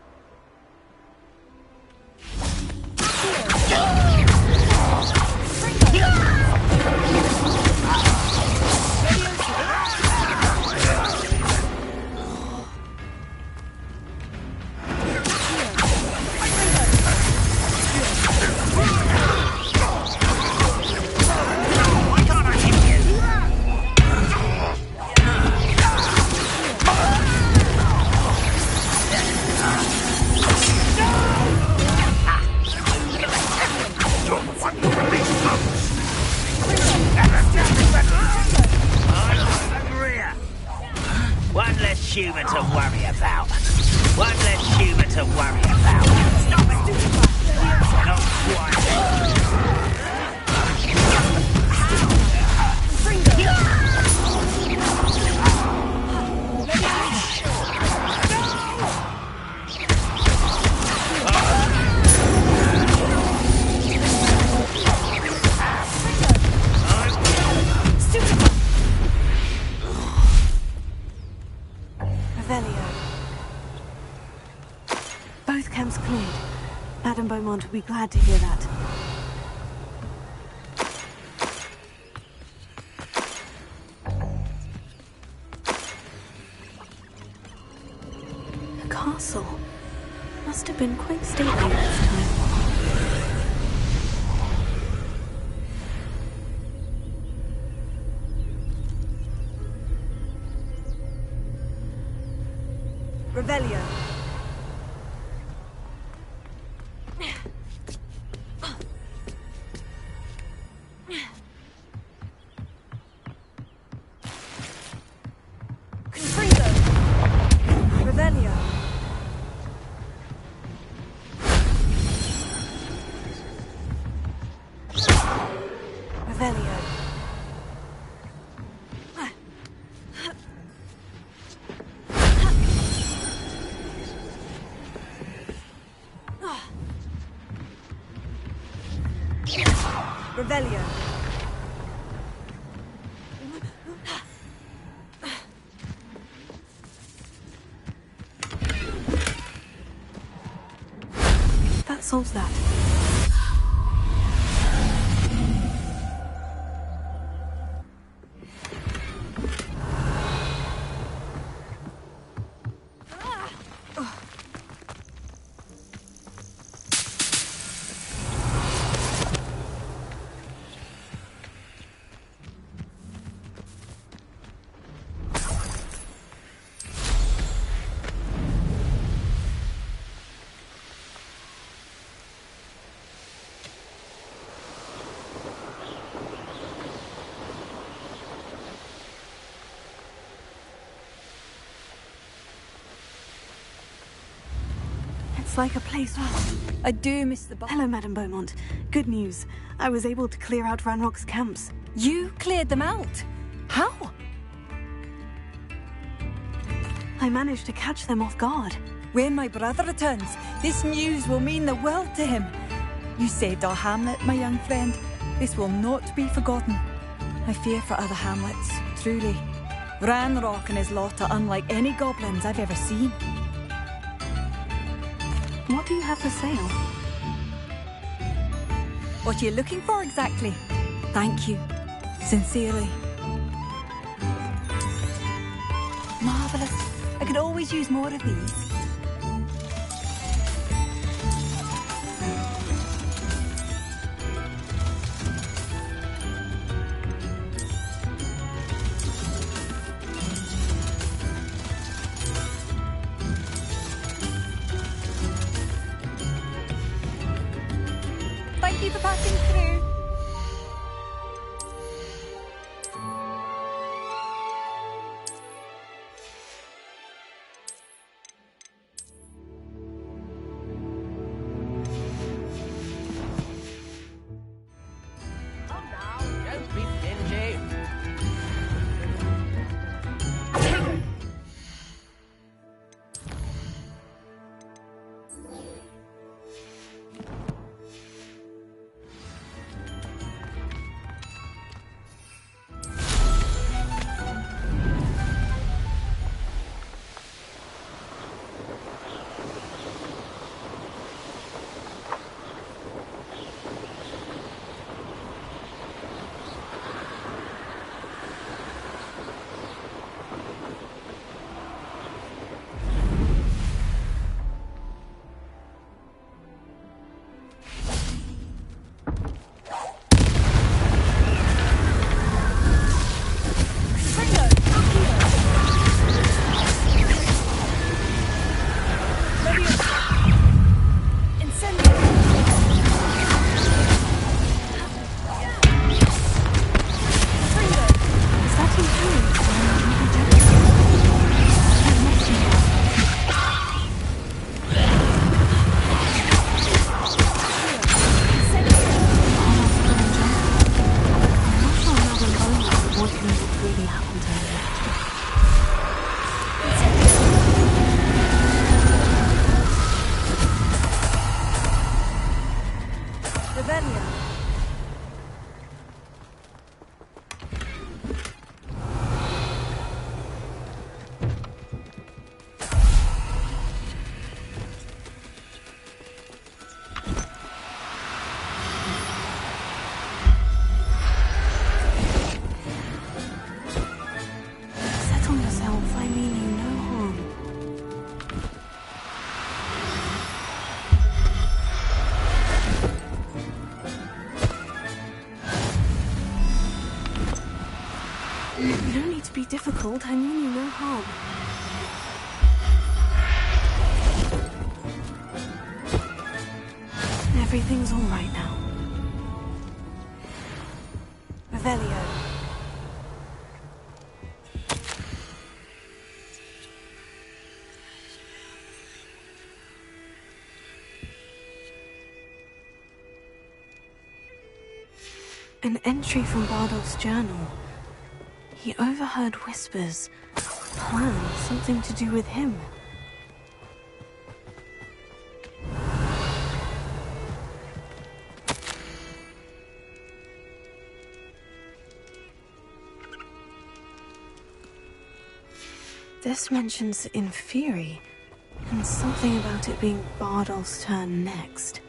One less human to worry about. One less human to worry about. Stop it! Not quite. Both camps cleared. Madame Beaumont will be glad to hear that. The castle must have been quite stately this time. Revelio. Revelio. That solves that. Looks like a place. I do miss the Hello, Madame Beaumont. Good news. I was able to clear out Ranrock's camps. You cleared them out? How? I managed to catch them off guard. When my brother returns, this news will mean the world to him. You saved our hamlet, my young friend. This will not be forgotten. I fear for other hamlets, truly. Ranrock and his lot are unlike any goblins I've ever seen. What do you have for sale? What are you looking for exactly? Thank you. Sincerely. Marvellous. I could always use more of these. Thank you for passing through. Come now, don't be stingy. You don't need to be difficult. I mean you no harm. Everything's all right now. Revelio. An entry from Bardolph's journal. He overheard whispers. Plan, something to do with him. This mentions Inferi, and something about it being Bardolph's turn next.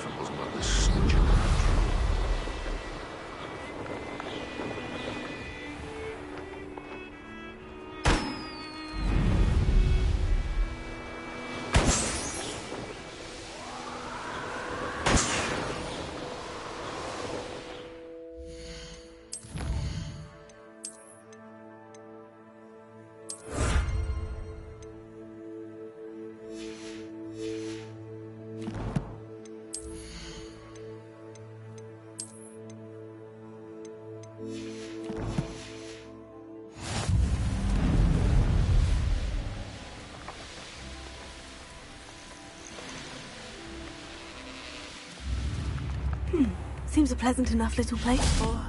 if it wasn't one of this stupid. Seems a pleasant enough little place. Brother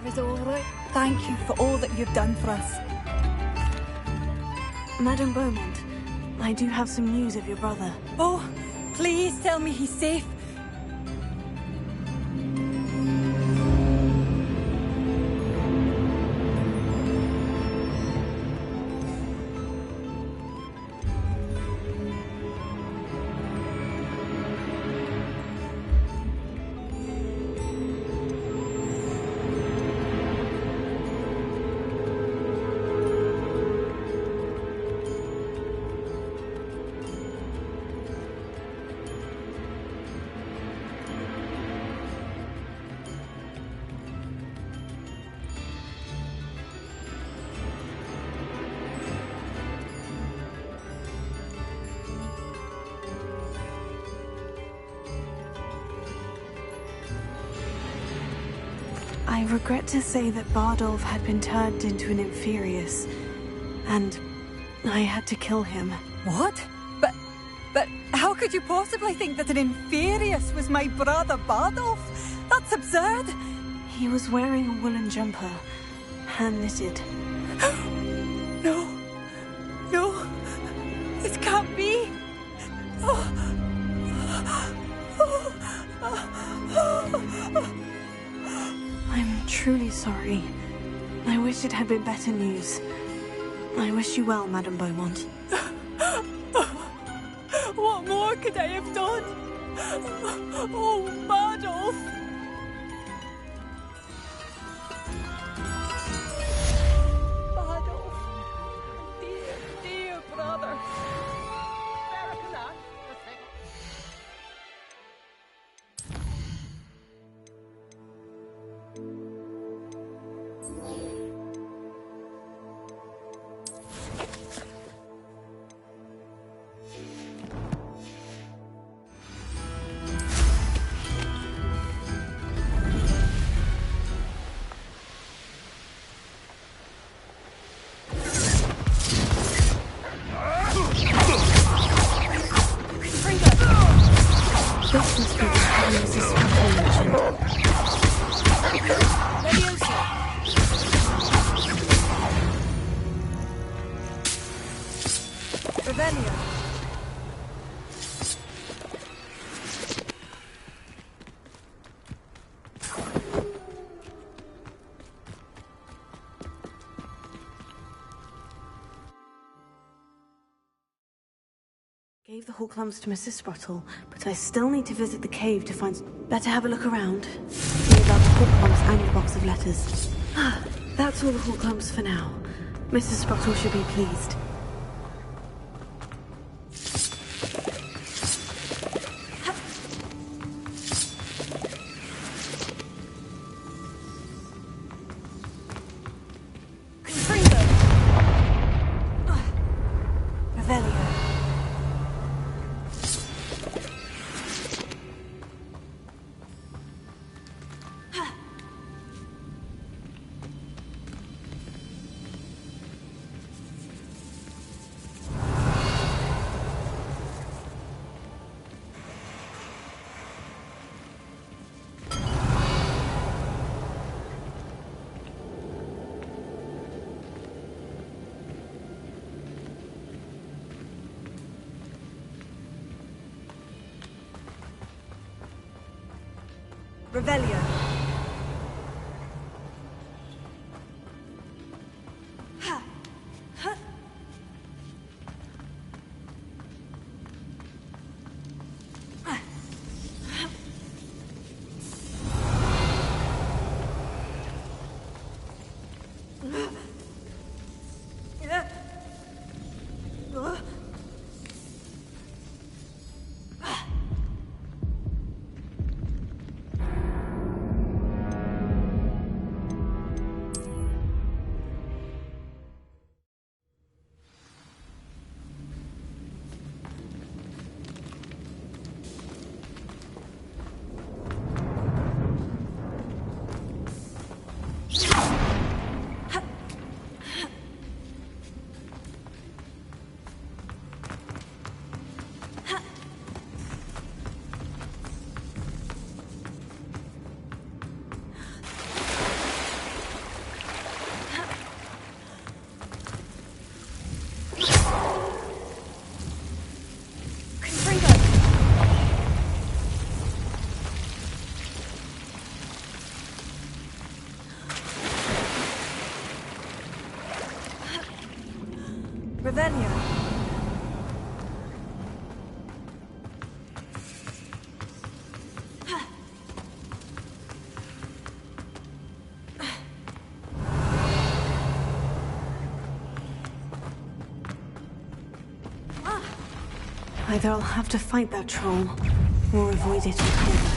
is all right. Thank you for all that you've done for us. Madame Beaumont, I do have some news of your brother. Oh, please tell me he's safe. I regret to say that Bardolph had been turned into an Inferius, and I had to kill him. What? But how could you possibly think that an Inferius was my brother Bardolph? That's absurd. He was wearing a woolen jumper, hand-knitted. No. No. This can't be. I'm truly sorry. I wish it had been better news. I wish you well, Madame Beaumont. What more could I have done? Oh, Bardolph! Bardolph, dear, dear brother. This must be the Hogwarts mentioned. Revelio. Gave the Horcrux to Mrs. Sprottle, but I still need to visit the cave to find... Better have a look around. See about the Horcrux and the box of letters. That's all the Horcrux for now. Mrs. Sprottle should be pleased. Revelio. Revelio. Either I'll have to fight that troll, or avoid it altogether.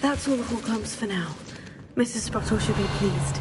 That's all the Hawklumps for now. Mrs. Sprottle should be pleased.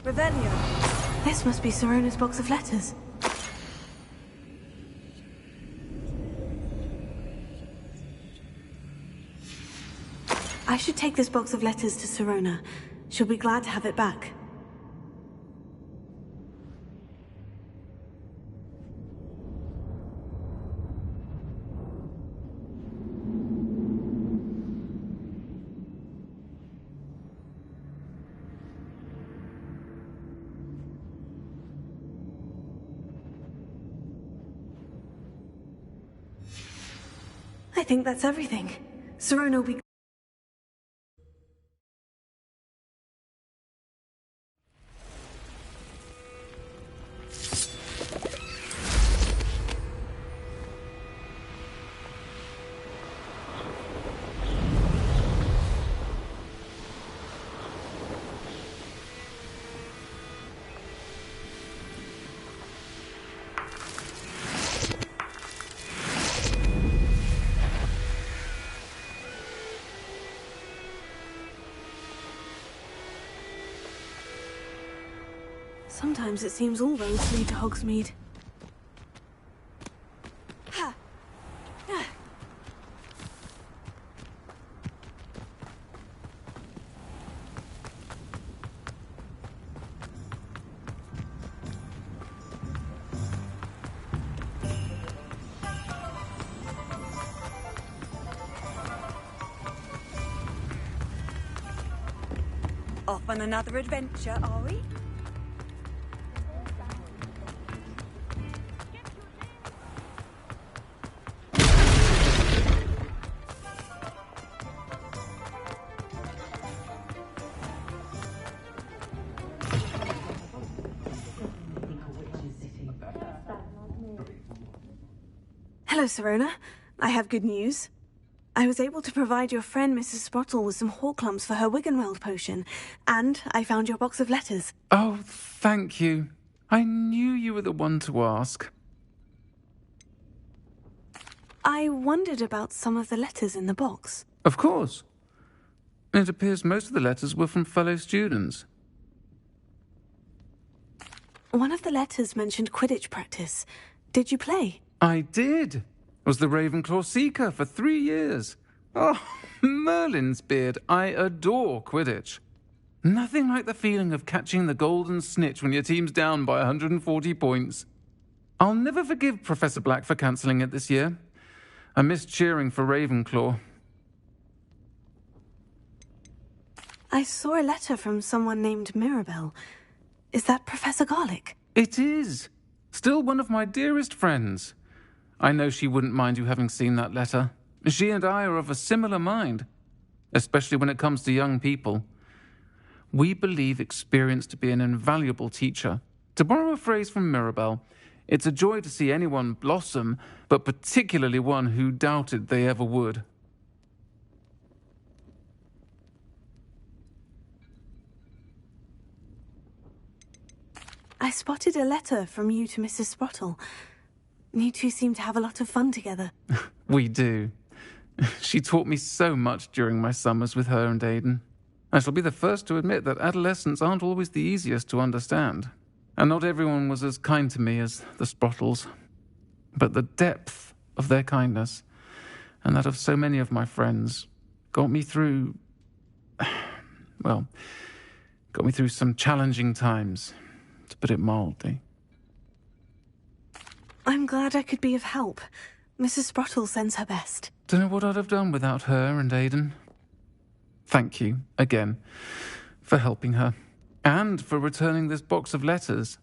Revelio. This must be Sirona's box of letters. I should take this box of letters to Sirona. She'll be glad to have it back. I think that's everything. Sirona will be... Sometimes it seems all roads lead to Hogsmeade. Off on another adventure, are we? Hello, Sirona. I have good news. I was able to provide your friend Mrs. Sprottle with some Horklumps for her Wiggenweld potion, and I found your box of letters. Oh, thank you. I knew you were the one to ask. I wondered about some of the letters in the box. Of course. It appears most of the letters were from fellow students. One of the letters mentioned Quidditch practice. Did you play? I did. Was the Ravenclaw Seeker for 3 years. Oh, Merlin's beard. I adore Quidditch. Nothing like the feeling of catching the golden snitch when your team's down by 140 points. I'll never forgive Professor Black for cancelling it this year. I missed cheering for Ravenclaw. I saw a letter from someone named Mirabelle. Is that Professor Garlick? It is. Still one of my dearest friends. I know she wouldn't mind you having seen that letter. She and I are of a similar mind, especially when it comes to young people. We believe experience to be an invaluable teacher. To borrow a phrase from Mirabelle, it's a joy to see anyone blossom, but particularly one who doubted they ever would. I spotted a letter from you to Mrs. Sprottle. You two seem to have a lot of fun together. We do. She taught me so much during my summers with her and Aidan. I shall be the first to admit that adolescents aren't always the easiest to understand. And not everyone was as kind to me as the Sprottles. But the depth of their kindness, and that of so many of my friends, got me through... well, got me through some challenging times, to put it mildly. I'm glad I could be of help. Mrs. Sprottle sends her best. Don't know what I'd have done without her and Aidan. Thank you, again, for helping her. And for returning this box of letters.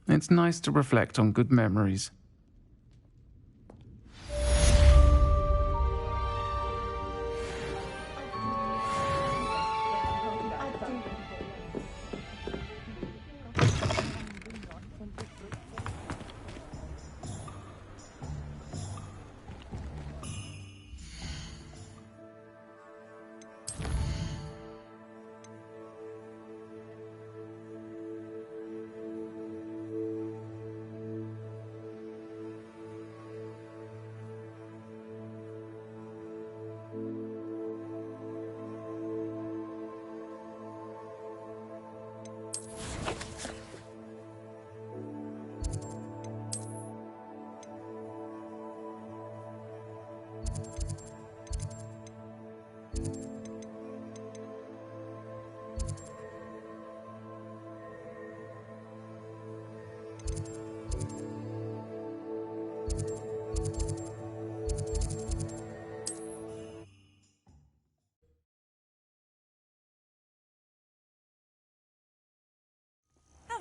It's nice to reflect on good memories.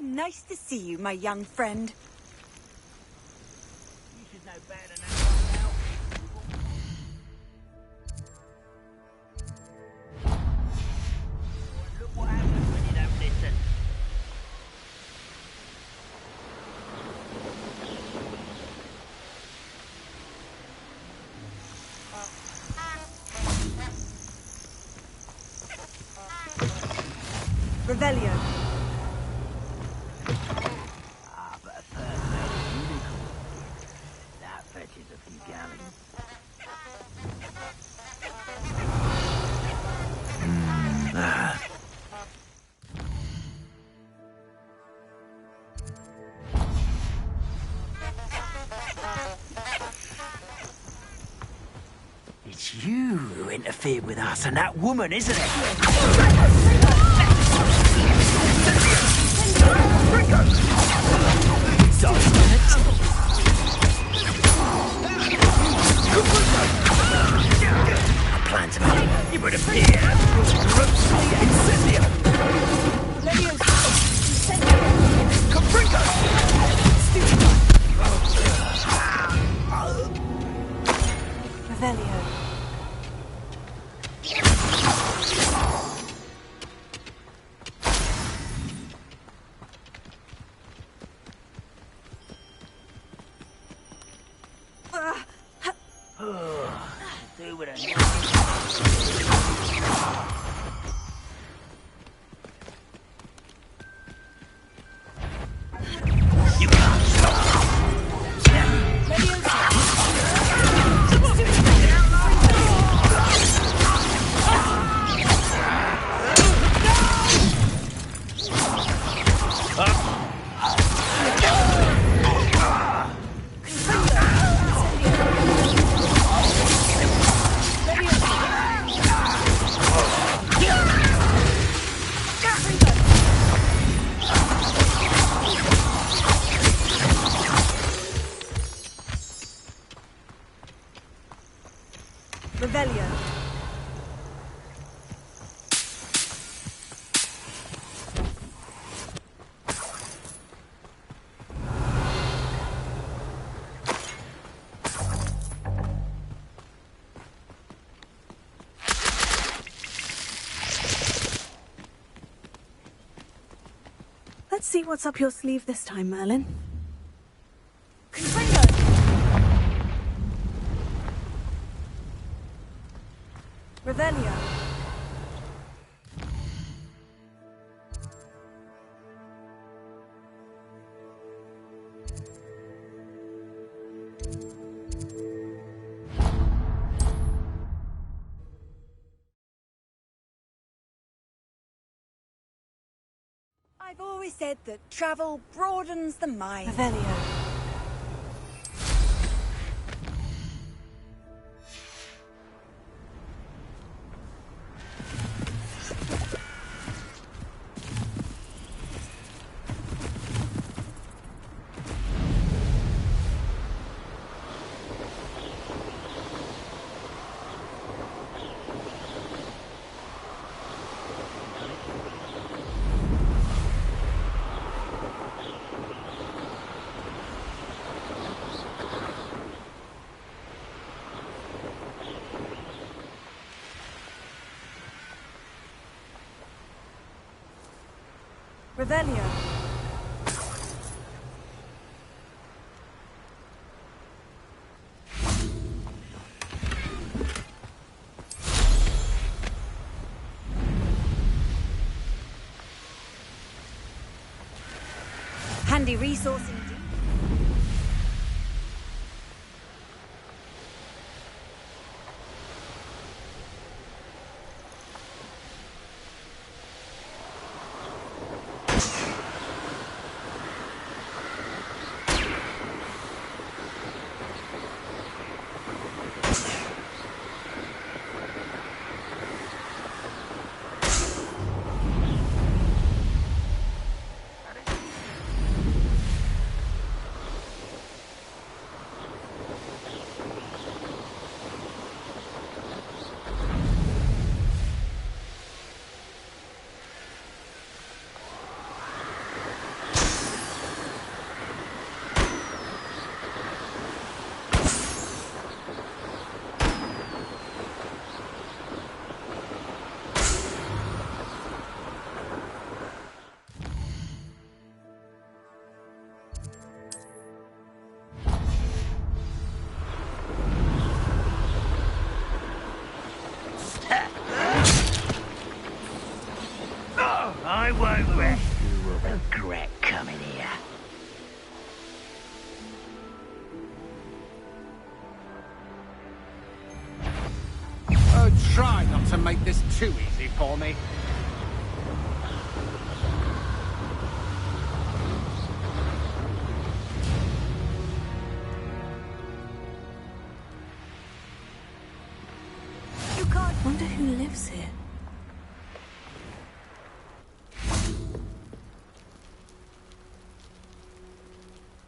nice to see you, my young friend. You should know better than that right now. Look what happens when you don't listen. Revelio. Ah, but a first-rate unicorn. That fetches a few gallons. It's you who interfered with us and that woman, isn't it? Plans about you would appear. Revelio. Do with a you can't stop. Revelio. Let's see what's up your sleeve this time, Merlin. Revelio. I've always said that travel broadens the mind. Revelio. Revelio. Handy resource indeed. I won't rest. You will regret coming here. Oh, try not to make this too easy for me. Wonder who lives here.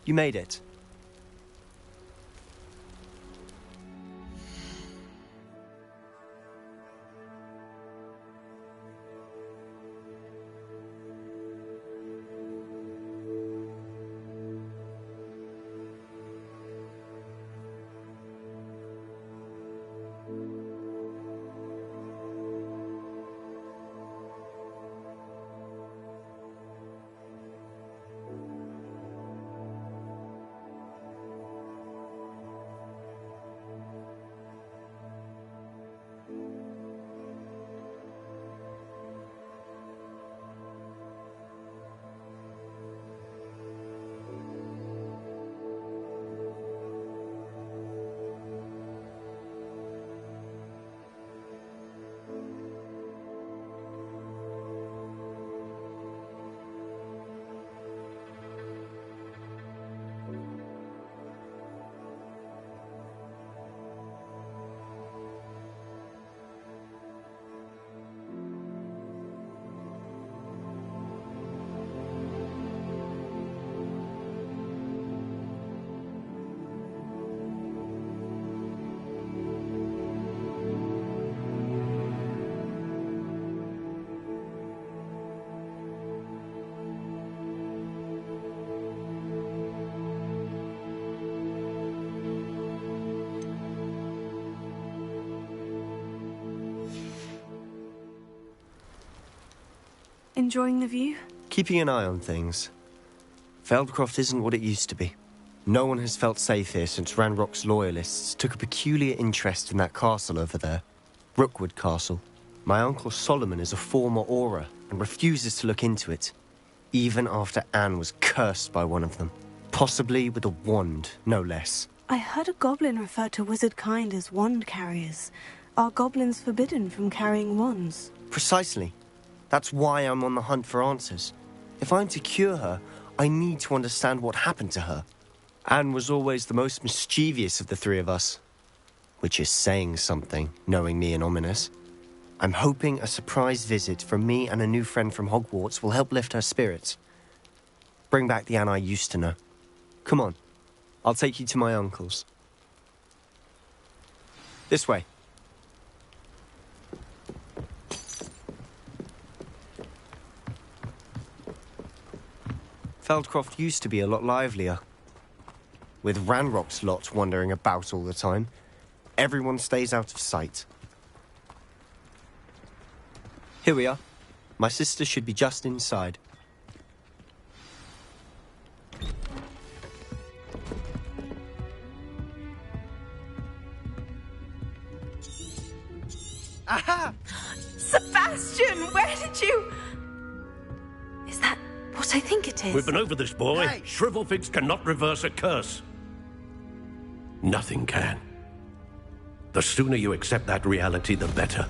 You made it. Enjoying the view? Keeping an eye on things. Feldcroft isn't what it used to be. No one has felt safe here since Ranrock's loyalists took a peculiar interest in that castle over there. Rookwood Castle. My uncle Solomon is a former Auror and refuses to look into it, even after Anne was cursed by one of them. Possibly with a wand, no less. I heard a goblin refer to wizard kind as wand carriers. Are goblins forbidden from carrying wands? Precisely. That's why I'm on the hunt for answers. If I'm to cure her, I need to understand what happened to her. Anne was always the most mischievous of the three of us. Which is saying something, knowing me and Ominous. I'm hoping a surprise visit from me and a new friend from Hogwarts will help lift her spirits. Bring back the Anne I used to know. Come on, I'll take you to my uncle's. This way. Feldcroft used to be a lot livelier. With Ranrock's lot wandering about all the time, everyone stays out of sight. Here we are. My sister should be just inside. Aha! Sebastian, where did you... Is that what I think it is? We've been over this, boy. Hey. Shrivelfigs cannot reverse a curse. Nothing can. The sooner you accept that reality, the better.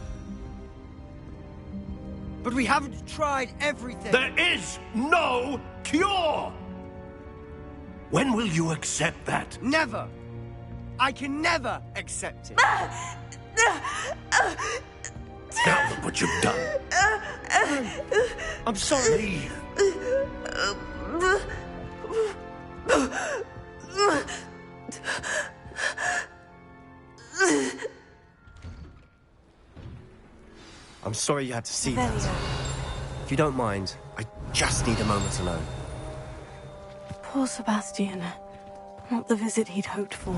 But we haven't tried everything. There is no cure! When will you accept that? Never. I can never accept it. Now look what you've done. I'm sorry. Leave. I'm sorry you had to see There we that. go. If you don't mind, I just need a moment alone. Poor Sebastian. Not the visit he'd hoped for.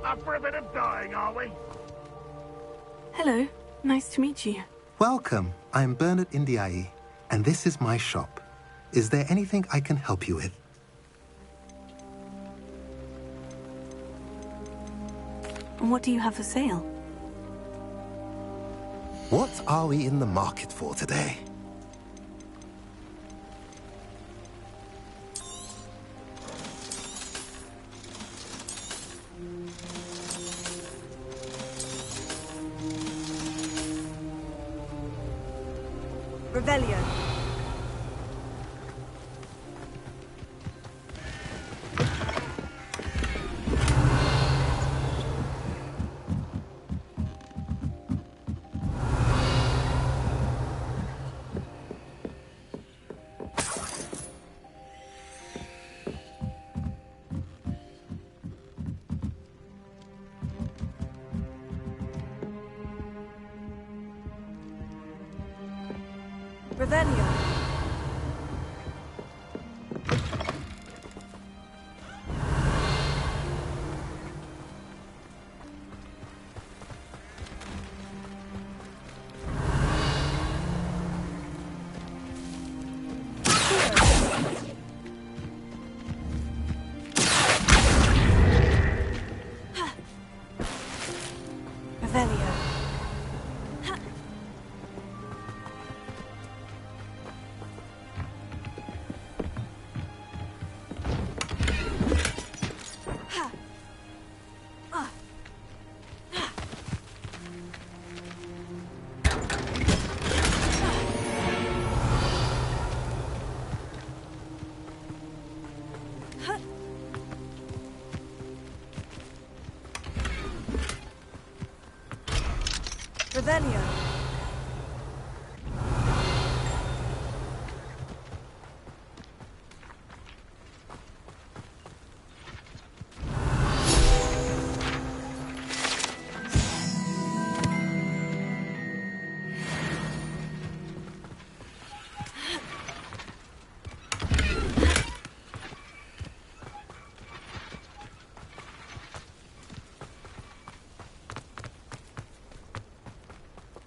Up for a bit of dying, are we? Hello. Nice to meet you. Welcome. I'm Bernard Indiai, and this is my shop. Is there anything I can help you with? What do you have for sale? What are we in the market for today? Revelio. Revelio. Revelio. Revelio.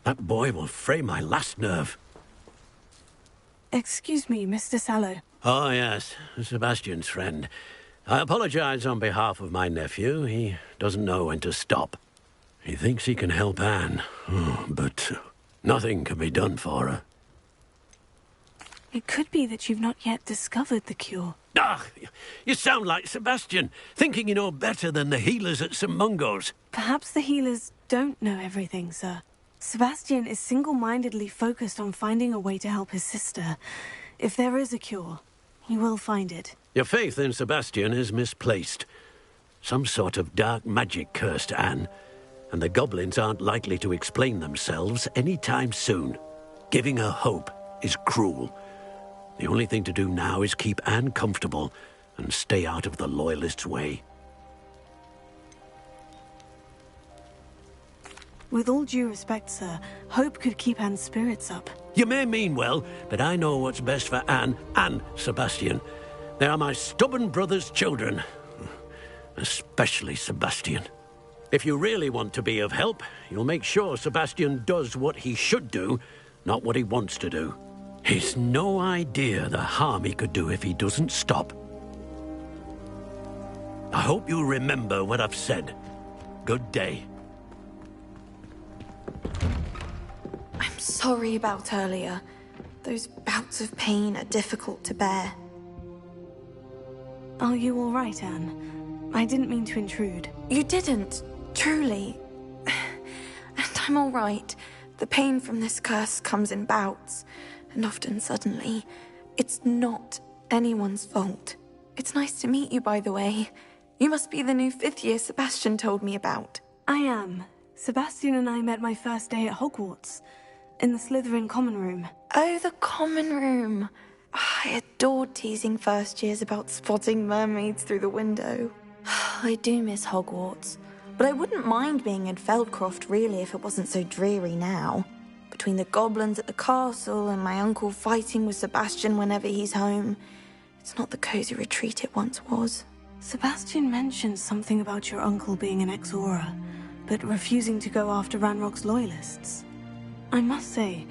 That boy will fray my last nerve. Excuse me, Mr. Sallow. Oh, yes, Sebastian's friend. I apologize on behalf of my nephew. He doesn't know when to stop. He thinks he can help Anne, but nothing can be done for her. It could be that you've not yet discovered the cure. Ah, you sound like Sebastian, thinking you know better than the healers at St. Mungo's. Perhaps the healers don't know everything, sir. Sebastian is single-mindedly focused on finding a way to help his sister. If there is a cure, he will find it. Your faith in Sebastian is misplaced. Some sort of dark magic cursed Anne, and the goblins aren't likely to explain themselves any time soon. Giving her hope is cruel. The only thing to do now is keep Anne comfortable and stay out of the Loyalists' way. With all due respect, sir, hope could keep Anne's spirits up. You may mean well, but I know what's best for Anne and Sebastian. They are my stubborn brother's children. Especially Sebastian. If you really want to be of help, you'll make sure Sebastian does what he should do, not what he wants to do. He's no idea the harm he could do if he doesn't stop. I hope you remember what I've said. Good day. I'm sorry about earlier. Those bouts of pain are difficult to bear. Are you all right, Anne? I didn't mean to intrude. You didn't, truly. And I'm all right. The pain from this curse comes in bouts, and often suddenly. It's not anyone's fault. It's nice to meet you, by the way. You must be the new 5th year Sebastian told me about. I am. Sebastian and I met my first day at Hogwarts, in the Slytherin common room. Oh, the common room. I adored teasing first years about spotting mermaids through the window. I do miss Hogwarts, but I wouldn't mind being in Feldcroft really if it wasn't so dreary now. Between the goblins at the castle and my uncle fighting with Sebastian whenever he's home, it's not the cozy retreat it once was. Sebastian mentioned something about your uncle being an ex-Auror. but refusing to go after Ranrock's loyalists. I must say,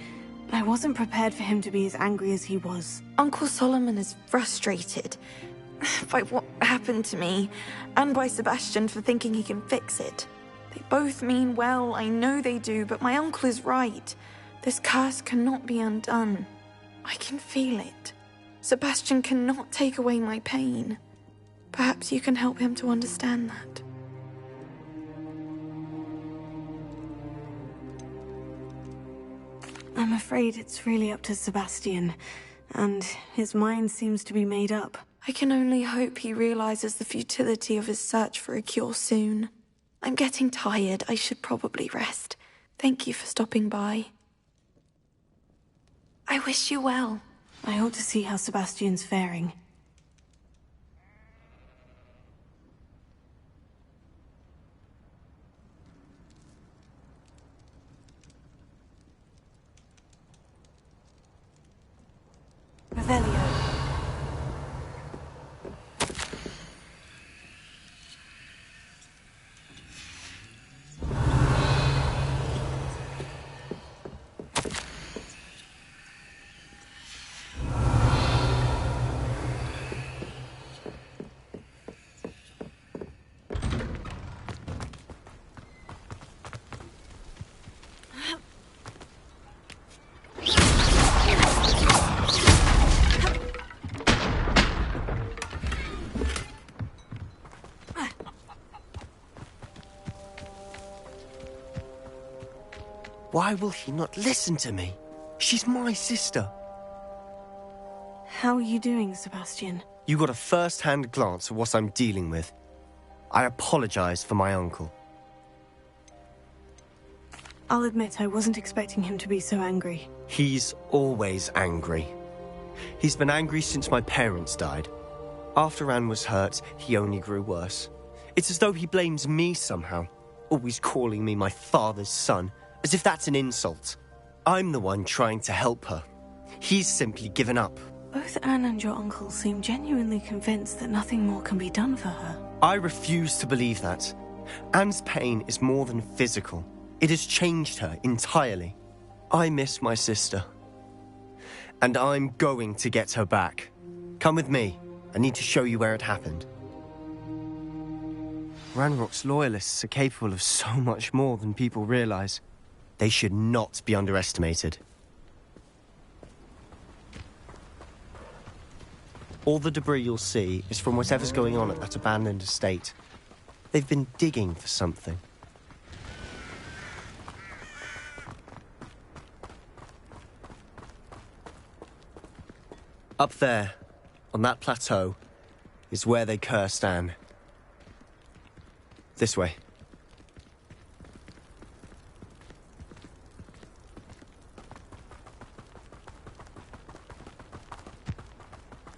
I wasn't prepared for him to be as angry as he was. Uncle Solomon is frustrated by what happened to me, and by Sebastian for thinking he can fix it. They both mean well, I know they do, but my uncle is right. This curse cannot be undone. I can feel it. Sebastian cannot take away my pain. Perhaps you can help him to understand that. I'm afraid it's really up to Sebastian, and his mind seems to be made up. I can only hope he realizes the futility of his search for a cure soon. I'm getting tired. I should probably rest. Thank you for stopping by. I wish you well. I ought to see how Sebastian's faring. Revelio. Why will he not listen to me? She's my sister. How are you doing, Sebastian? You got a first-hand glance at what I'm dealing with. I apologize for my uncle. I'll admit I wasn't expecting him to be so angry. He's always angry. He's been angry since my parents died. After Anne was hurt, he only grew worse. It's as though he blames me somehow, always calling me my father's son, as if that's an insult. I'm the one trying to help her. He's simply given up. Both Anne and your uncle seem genuinely convinced that nothing more can be done for her. I refuse to believe that. Anne's pain is more than physical. It has changed her entirely. I miss my sister. And I'm going to get her back. Come with me. I need to show you where it happened. Ranrock's loyalists are capable of so much more than people realize. They should not be underestimated. All the debris you'll see is from whatever's going on at that abandoned estate. They've been digging for something. Up there, on that plateau, is where they cursed Anne. This way.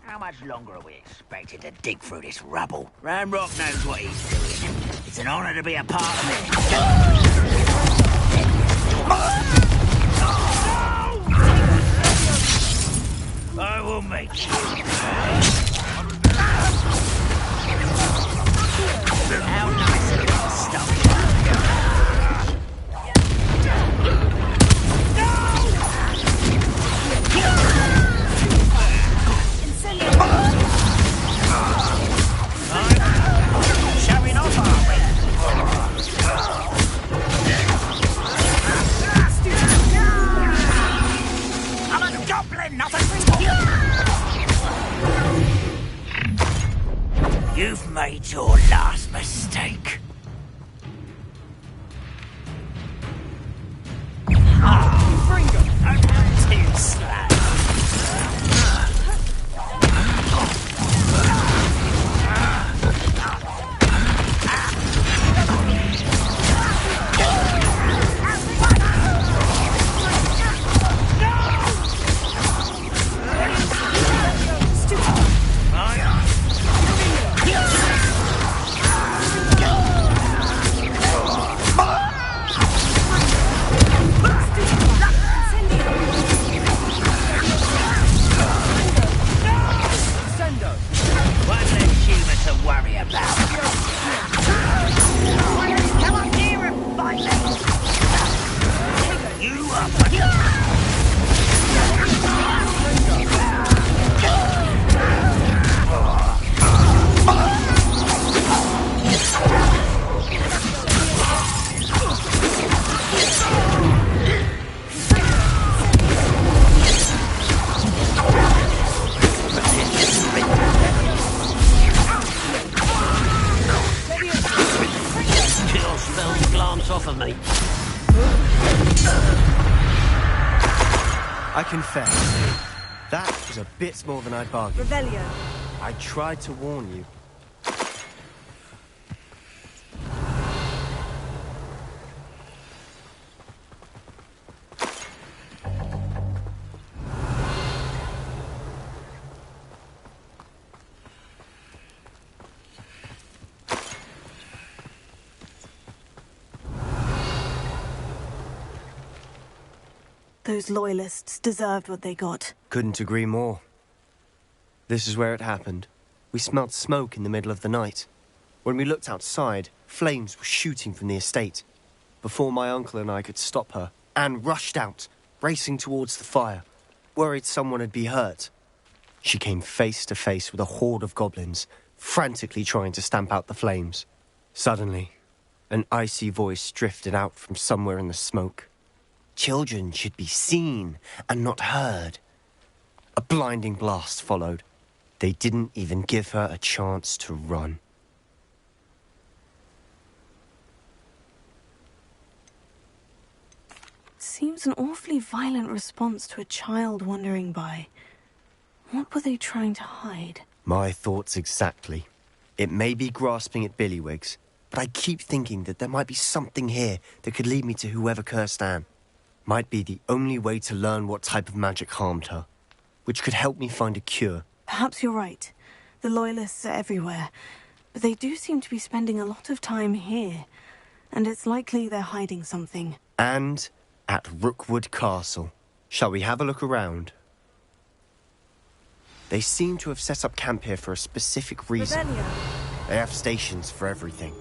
How much longer are we expected to dig through this rubble? Ranrock knows what he's doing. It's an honor to be a part of it. I will make you. How nice of you to stop. Showing off, are we? I'm a goblin, not a You've made your last mistake. Bring him! Too slow. mate. I confess, that was a bit more than I bargained. Revelio. I tried to warn you. Those loyalists deserved what they got. Couldn't agree more. This is where it happened. We smelled smoke in the middle of the night. When we looked outside, flames were shooting from the estate. Before my uncle and I could stop her, Anne rushed out, racing towards the fire, worried someone had been hurt. She came face to face with a horde of goblins, frantically trying to stamp out the flames. Suddenly, an icy voice drifted out from somewhere in the smoke. Children should be seen and not heard. A blinding blast followed. They didn't even give her a chance to run. Seems an awfully violent response to a child wandering by. What were they trying to hide? My thoughts exactly. It may be grasping at Billywigs, but I keep thinking that there might be something here that could lead me to whoever cursed Anne. Might be the only way to learn what type of magic harmed her, which could help me find a cure. Perhaps you're right. The Loyalists are everywhere, but they do seem to be spending a lot of time here, and it's likely they're hiding something. And at Rookwood Castle. Shall we have a look around? They seem to have set up camp here for a specific reason. Revelio. They have stations for everything.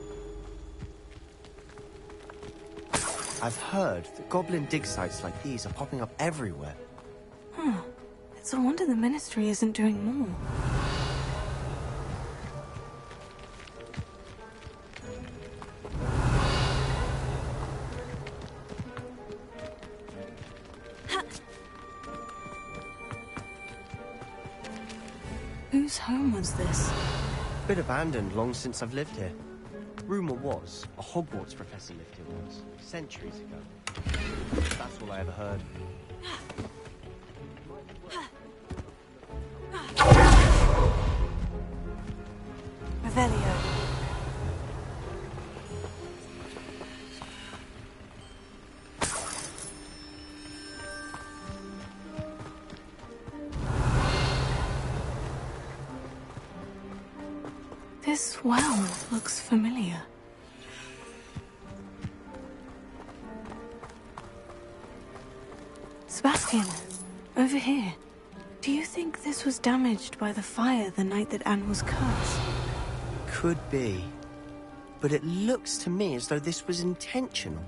I've heard that goblin dig sites like these are popping up everywhere. It's a wonder the Ministry isn't doing more. Whose home was this? Bit abandoned long since I've lived here. Rumour was a Hogwarts professor lived here once, centuries ago. That's all I ever heard. Revelio. This well looks familiar. Sebastian, over here. Do you think this was damaged by the fire the night that Anne was cursed? Could be. But it looks to me as though this was intentional.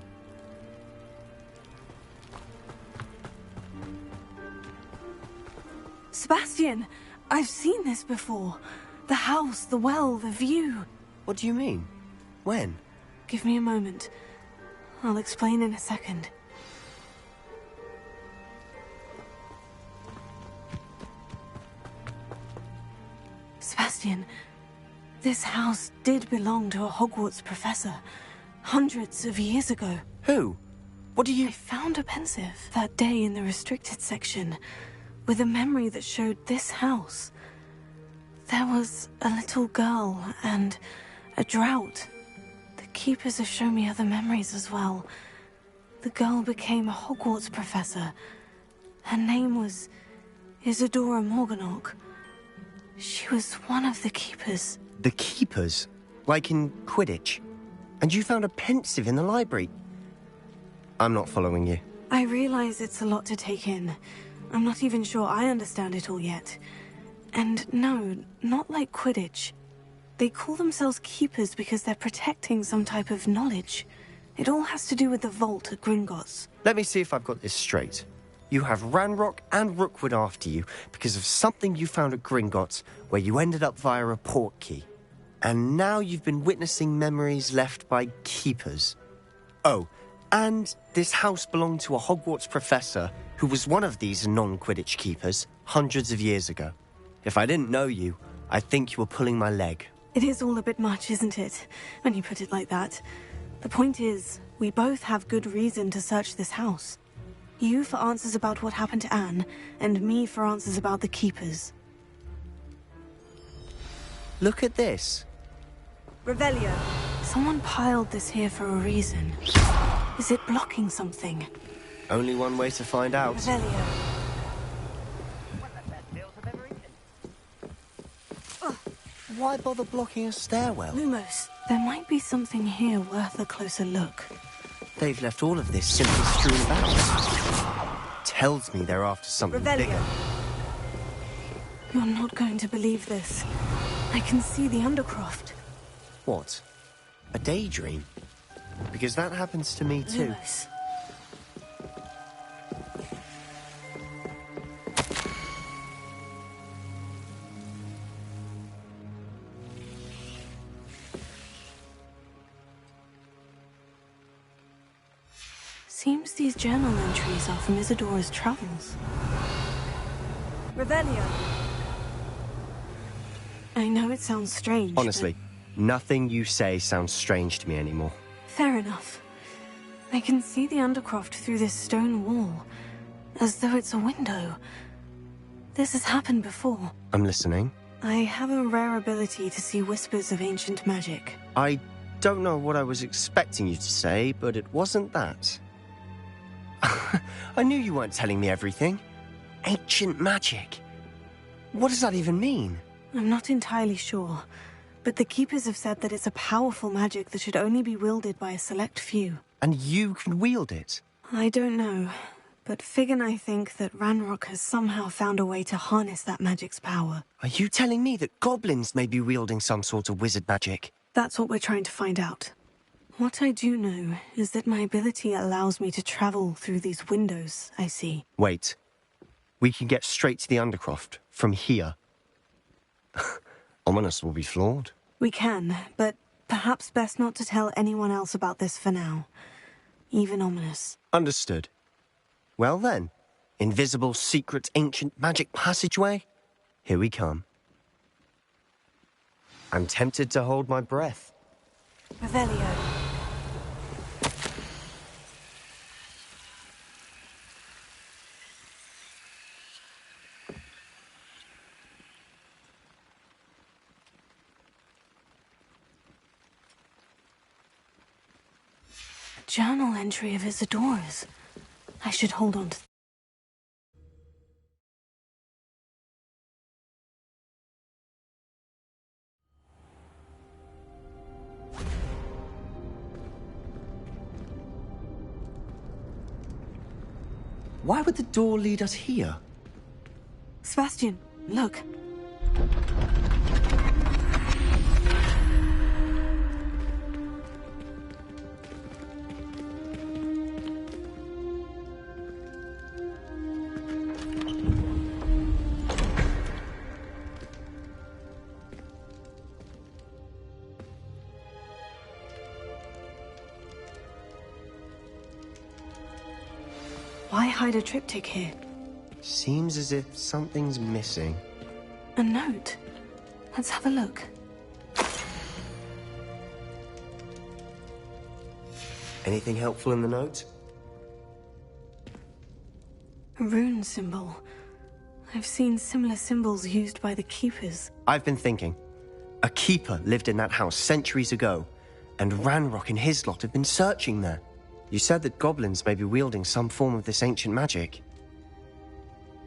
Sebastian, I've seen this before. The house, the well, the view. What do you mean? When? Give me a moment. I'll explain in a second. Sebastian, this house did belong to a Hogwarts professor, hundreds of years ago. Who? What do you... I found a pensive that day in the restricted section, with a memory that showed this house. There was a little girl and a drought. The keepers have shown me other memories as well. The girl became a Hogwarts professor. Her name was Isadora Morganach. She was one of the keepers. The keepers? Like in Quidditch? And you found a pensive in the library? I'm not following you. I realize it's a lot to take in. I'm not even sure I understand it all yet. And no, not like Quidditch. They call themselves keepers because they're protecting some type of knowledge. It all has to do with the vault at Gringotts. Let me see if I've got this straight. You have Ranrock and Rookwood after you because of something you found at Gringotts where you ended up via a portkey. And now you've been witnessing memories left by keepers. Oh, and this house belonged to a Hogwarts professor who was one of these non-Quidditch keepers hundreds of years ago. If I didn't know you, I think you were pulling my leg. It is all a bit much, isn't it? When you put it like that. The point is, we both have good reason to search this house. You for answers about what happened to Anne, and me for answers about the Keepers. Look at this. Revelio. Someone piled this here for a reason. Is it blocking something? Only one way to find out. Revelio. Why bother blocking a stairwell? Lumos, there might be something here worth a closer look. They've left all of this simply strewn about. Tells me they're after something bigger. You're not going to believe this. I can see the Undercroft. What? A daydream? Because that happens to me too. Lumos. Seems these journal entries are from Isadora's travels. Revelio. I know it sounds strange, Honestly, nothing you say sounds strange to me anymore. Fair enough. I can see the Undercroft through this stone wall, as though it's a window. This has happened before. I'm listening. I have a rare ability to see whispers of ancient magic. I don't know what I was expecting you to say, but it wasn't that. I knew you weren't telling me everything. Ancient magic. What does that even mean? I'm not entirely sure, but the Keepers have said that it's a powerful magic that should only be wielded by a select few. And you can wield it? I don't know, but Fig and I think that Ranrock has somehow found a way to harness that magic's power. Are you telling me that goblins may be wielding some sort of wizard magic? That's what we're trying to find out. What I do know is that my ability allows me to travel through these windows I see. Wait. We can get straight to the Undercroft from here. Ominous will be flawed. We can, but perhaps best not to tell anyone else about this for now. Even Ominous. Understood. Well then, invisible, secret, ancient magic passageway? Here we come. I'm tempted to hold my breath. Revelio. Journal entry of Isadora's. I should hold on to. Why would the door lead us here? Sebastian, look. Why hide a triptych here? Seems as if something's missing. A note. Let's have a look. Anything helpful in the note? A rune symbol. I've seen similar symbols used by the Keepers. I've been thinking. A keeper lived in that house centuries ago, and Ranrock and his lot have been searching there. You said that goblins may be wielding some form of this ancient magic.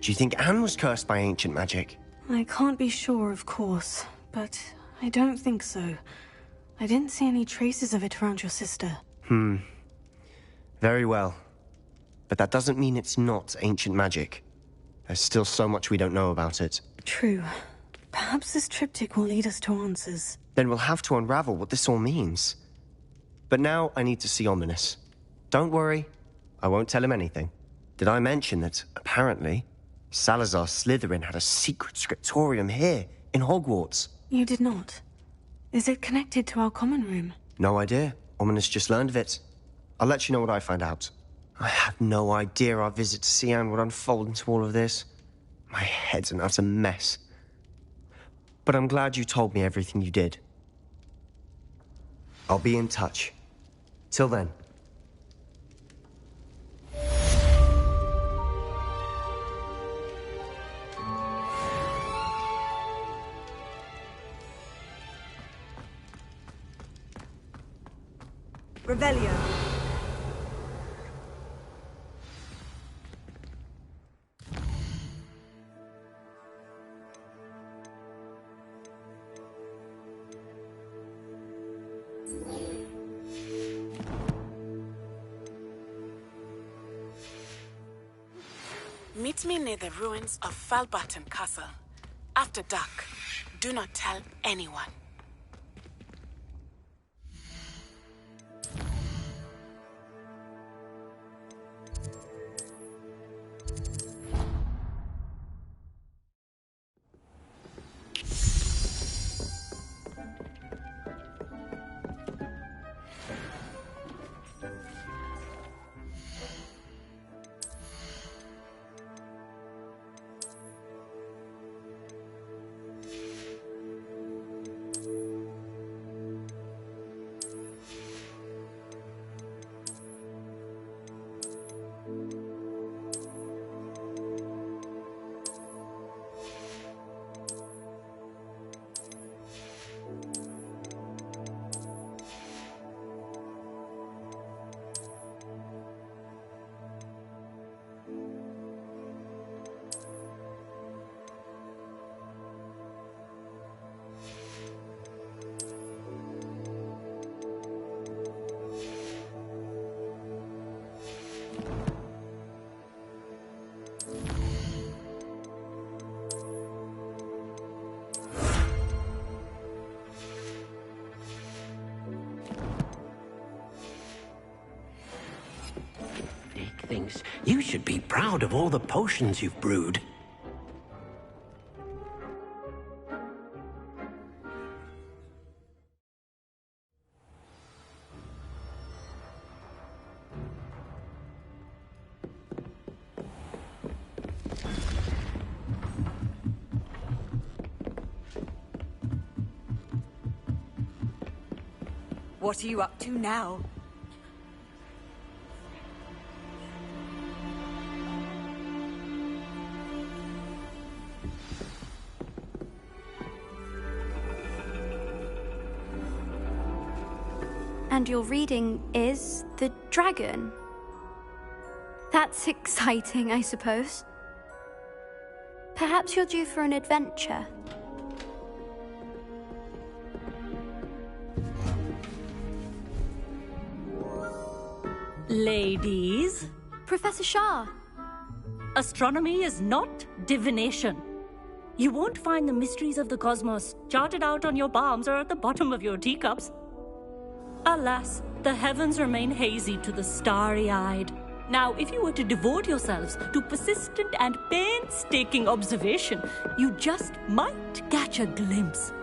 Do you think Anne was cursed by ancient magic? I can't be sure, of course, but I don't think so. I didn't see any traces of it around your sister. Very well. But that doesn't mean it's not ancient magic. There's still so much we don't know about it. True. Perhaps this triptych will lead us to answers. Then we'll have to unravel what this all means. But now I need to see Ominous. Don't worry, I won't tell him anything. Did I mention that, apparently, Salazar Slytherin had a secret scriptorium here, in Hogwarts? You did not. Is it connected to our common room? No idea. Ominous just learned of it. I'll let you know what I find out. I had no idea our visit to Cian would unfold into all of this. My head's an utter mess. But I'm glad you told me everything you did. I'll be in touch. Till then. Revelio. Meet me near the ruins of Falbaton Castle. After dark. Do not tell anyone. Thinks you should be proud of all the potions you've brewed. What are you up to now? And your reading is The Dragon. That's exciting, I suppose. Perhaps you're due for an adventure. Ladies, Professor Shah. astronomy is not divination. You won't find the mysteries of the cosmos charted out on your palms or at the bottom of your teacups. Alas, the heavens remain hazy to the starry-eyed. Now, if you were to devote yourselves to persistent and painstaking observation, you just might catch a glimpse.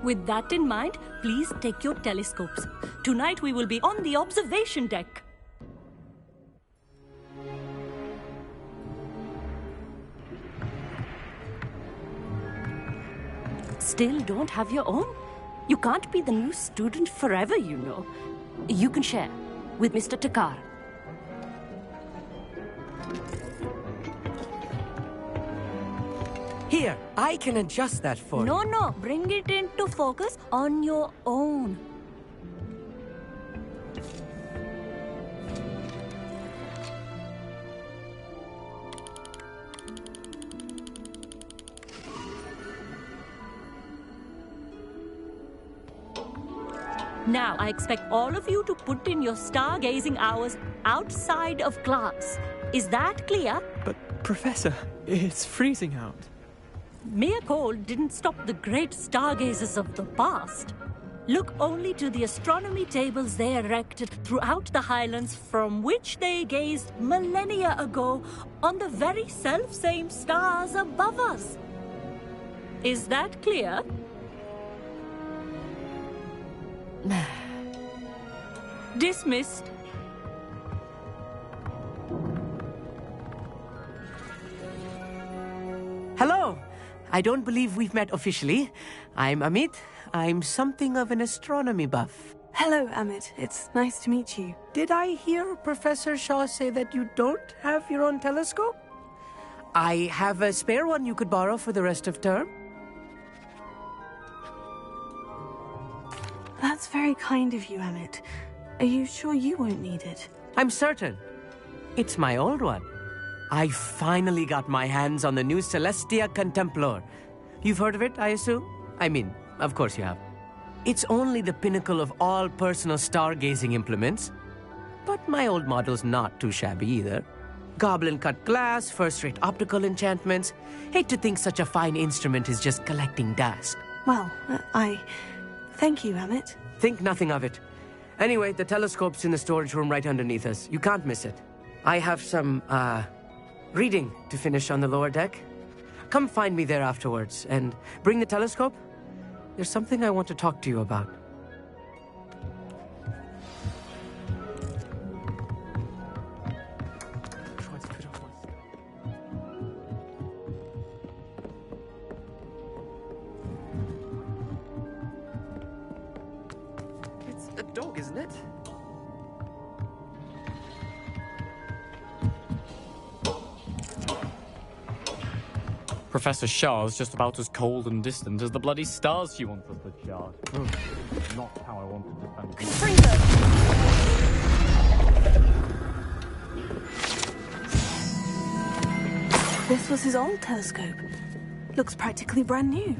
With that in mind, please take your telescopes. Tonight we will be on the observation deck. Still don't have your own? You can't be the new student forever, you know. You can share with Mr. Takar. Here, I can adjust that for you. No, bring it into focus on your own. Now, I expect all of you to put in your stargazing hours outside of class. Is that clear? But, Professor, it's freezing out. Mere cold didn't stop the great stargazers of the past. Look only to the astronomy tables they erected throughout the highlands from which they gazed millennia ago on the very self-same stars above us. Is that clear? Dismissed. Hello. I don't believe we've met officially. I'm Amit. I'm something of an astronomy buff. Hello, Amit. It's nice to meet you. Did I hear Professor Shaw say that you don't have your own telescope? I have a spare one you could borrow for the rest of term. That's very kind of you, Amit. Are you sure you won't need it? I'm certain. It's my old one. I finally got my hands on the new Celestia Contemplar. You've heard of it, I assume? I mean, of course you have. It's only the pinnacle of all personal stargazing implements. But my old model's not too shabby either. Goblin-cut glass, first-rate optical enchantments. Hate to think such a fine instrument is just collecting dust. Well, thank you, Amit. Think nothing of it. Anyway, the telescope's in the storage room right underneath us. You can't miss it. I have some, reading to finish on the lower deck. Come find me there afterwards, and bring the telescope. There's something I want to talk to you about. It's a dog, isn't it? Professor Shah's just about as cold and distant as the bloody stars she wants us to chart. Not how I wanted to spend This was his old telescope. Looks practically brand new.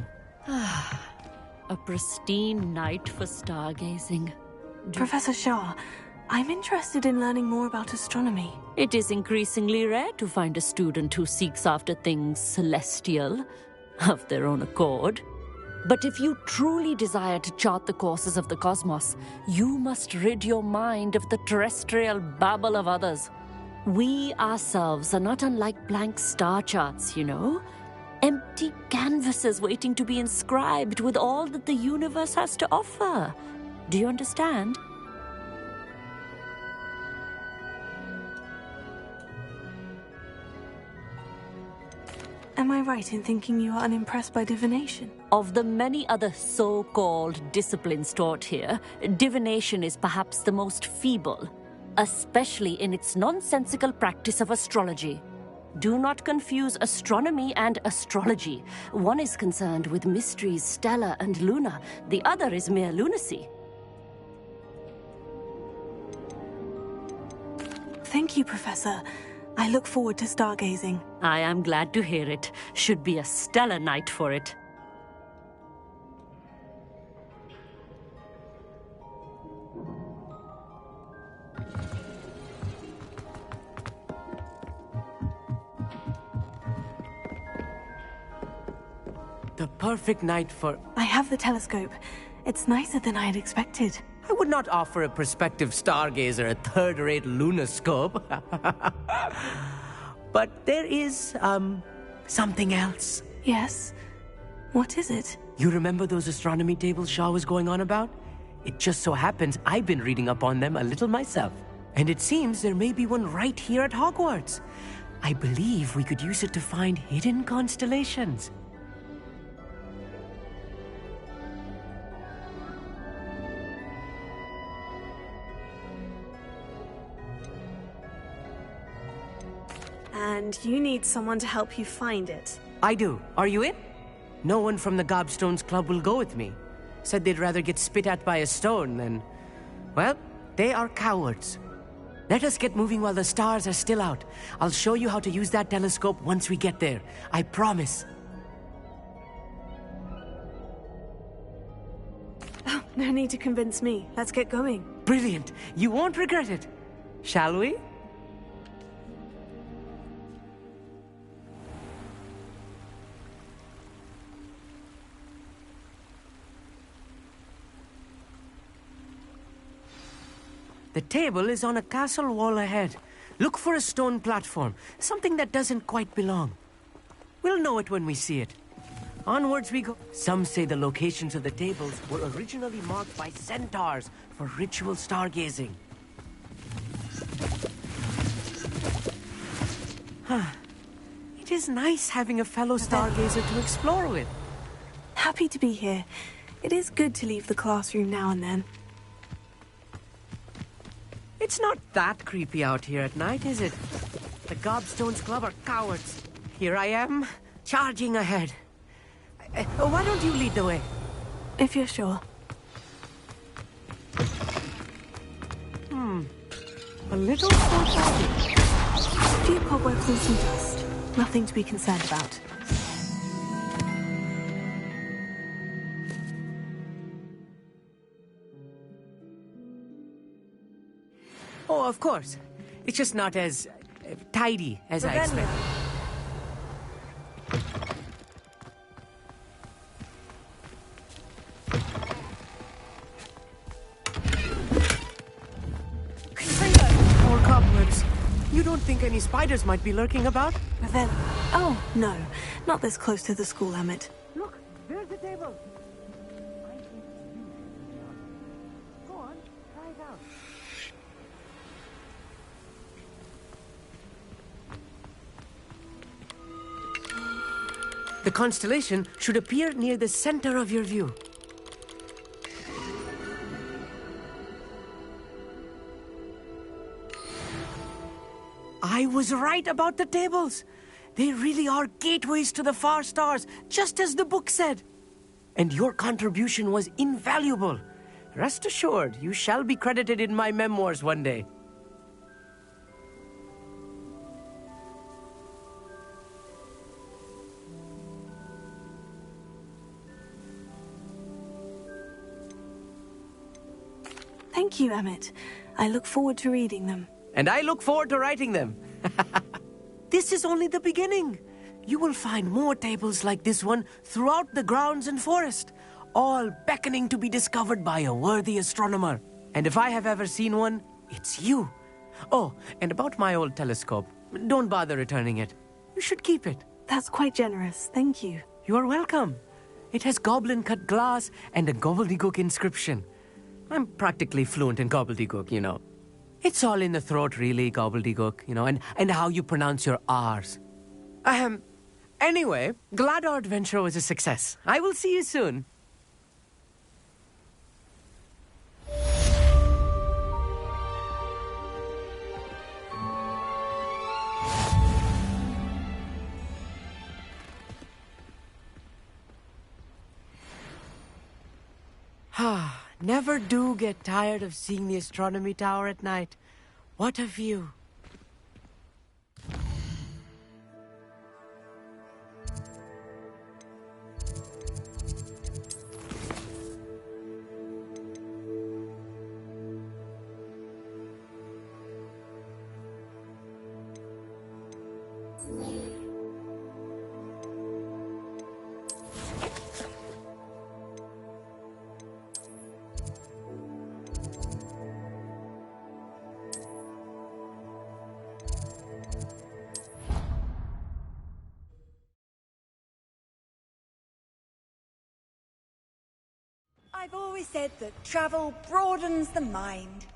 A pristine night for stargazing. Professor Shah, I'm interested in learning more about astronomy. It is increasingly rare to find a student who seeks after things celestial, of their own accord. But if you truly desire to chart the courses of the cosmos, you must rid your mind of the terrestrial babble of others. We ourselves are not unlike blank star charts, you know. Empty canvases waiting to be inscribed with all that the universe has to offer. Do you understand? Am I right in thinking you are unimpressed by divination? Of the many other so-called disciplines taught here, divination is perhaps the most feeble, especially in its nonsensical practice of astrology. Do not confuse astronomy and astrology. One is concerned with mysteries stellar and lunar, the other is mere lunacy. Thank you, Professor. I look forward to stargazing. I am glad to hear it. Should be a stellar night for it. The perfect night for... I have the telescope. It's nicer than I had expected. I would not offer a prospective stargazer a third-rate lunoscope. But there is, something else. Yes? What is it? You remember those astronomy tables Shaw was going on about? It just so happens I've been reading up on them a little myself. And it seems there may be one right here at Hogwarts. I believe we could use it to find hidden constellations. And you need someone to help you find it. I do. Are you in? No one from the Gobstones Club will go with me. Said they'd rather get spit at by a stone than... Well, they are cowards. Let us get moving while the stars are still out. I'll show you how to use that telescope once we get there. I promise. Oh, no need to convince me. Let's get going. Brilliant. You won't regret it. Shall we? The table is on a castle wall ahead. Look for a stone platform, something that doesn't quite belong. We'll know it when we see it. Onwards we go. Some say the locations of the tables were originally marked by centaurs for ritual stargazing. It is nice having a fellow stargazer to explore with. Happy to be here. It is good to leave the classroom now and then. It's not that creepy out here at night, is it? The Gobstones Club are cowards. Here I am, charging ahead. Why don't you lead the way? If you're sure. A little foreboding. A few cobwebs and some dust. Nothing to be concerned about. Oh, of course. It's just not as tidy as I expected. More cobwebs. You don't think any spiders might be lurking about? Then, oh, no. Not this close to the school, Emmett. Look, there's the table. Go on, try it out. The constellation should appear near the center of your view. I was right about the tables. They really are gateways to the far stars, just as the book said. And your contribution was invaluable. Rest assured, you shall be credited in my memoirs one day. Thank you, Emmett. I look forward to reading them. And I look forward to writing them. This is only the beginning. You will find more tables like this one throughout the grounds and forest, all beckoning to be discovered by a worthy astronomer. And if I have ever seen one, it's you. Oh, and about my old telescope, don't bother returning it. You should keep it. That's quite generous. Thank you. You're welcome. It has goblin-cut glass and a gobbledygook inscription. I'm practically fluent in gobbledygook, you know. It's all in the throat, really, gobbledygook, you know, and how you pronounce your R's. Anyway, glad our adventure was a success. I will see you soon. Never do get tired of seeing the astronomy tower at night. What a view. I've always said that travel broadens the mind.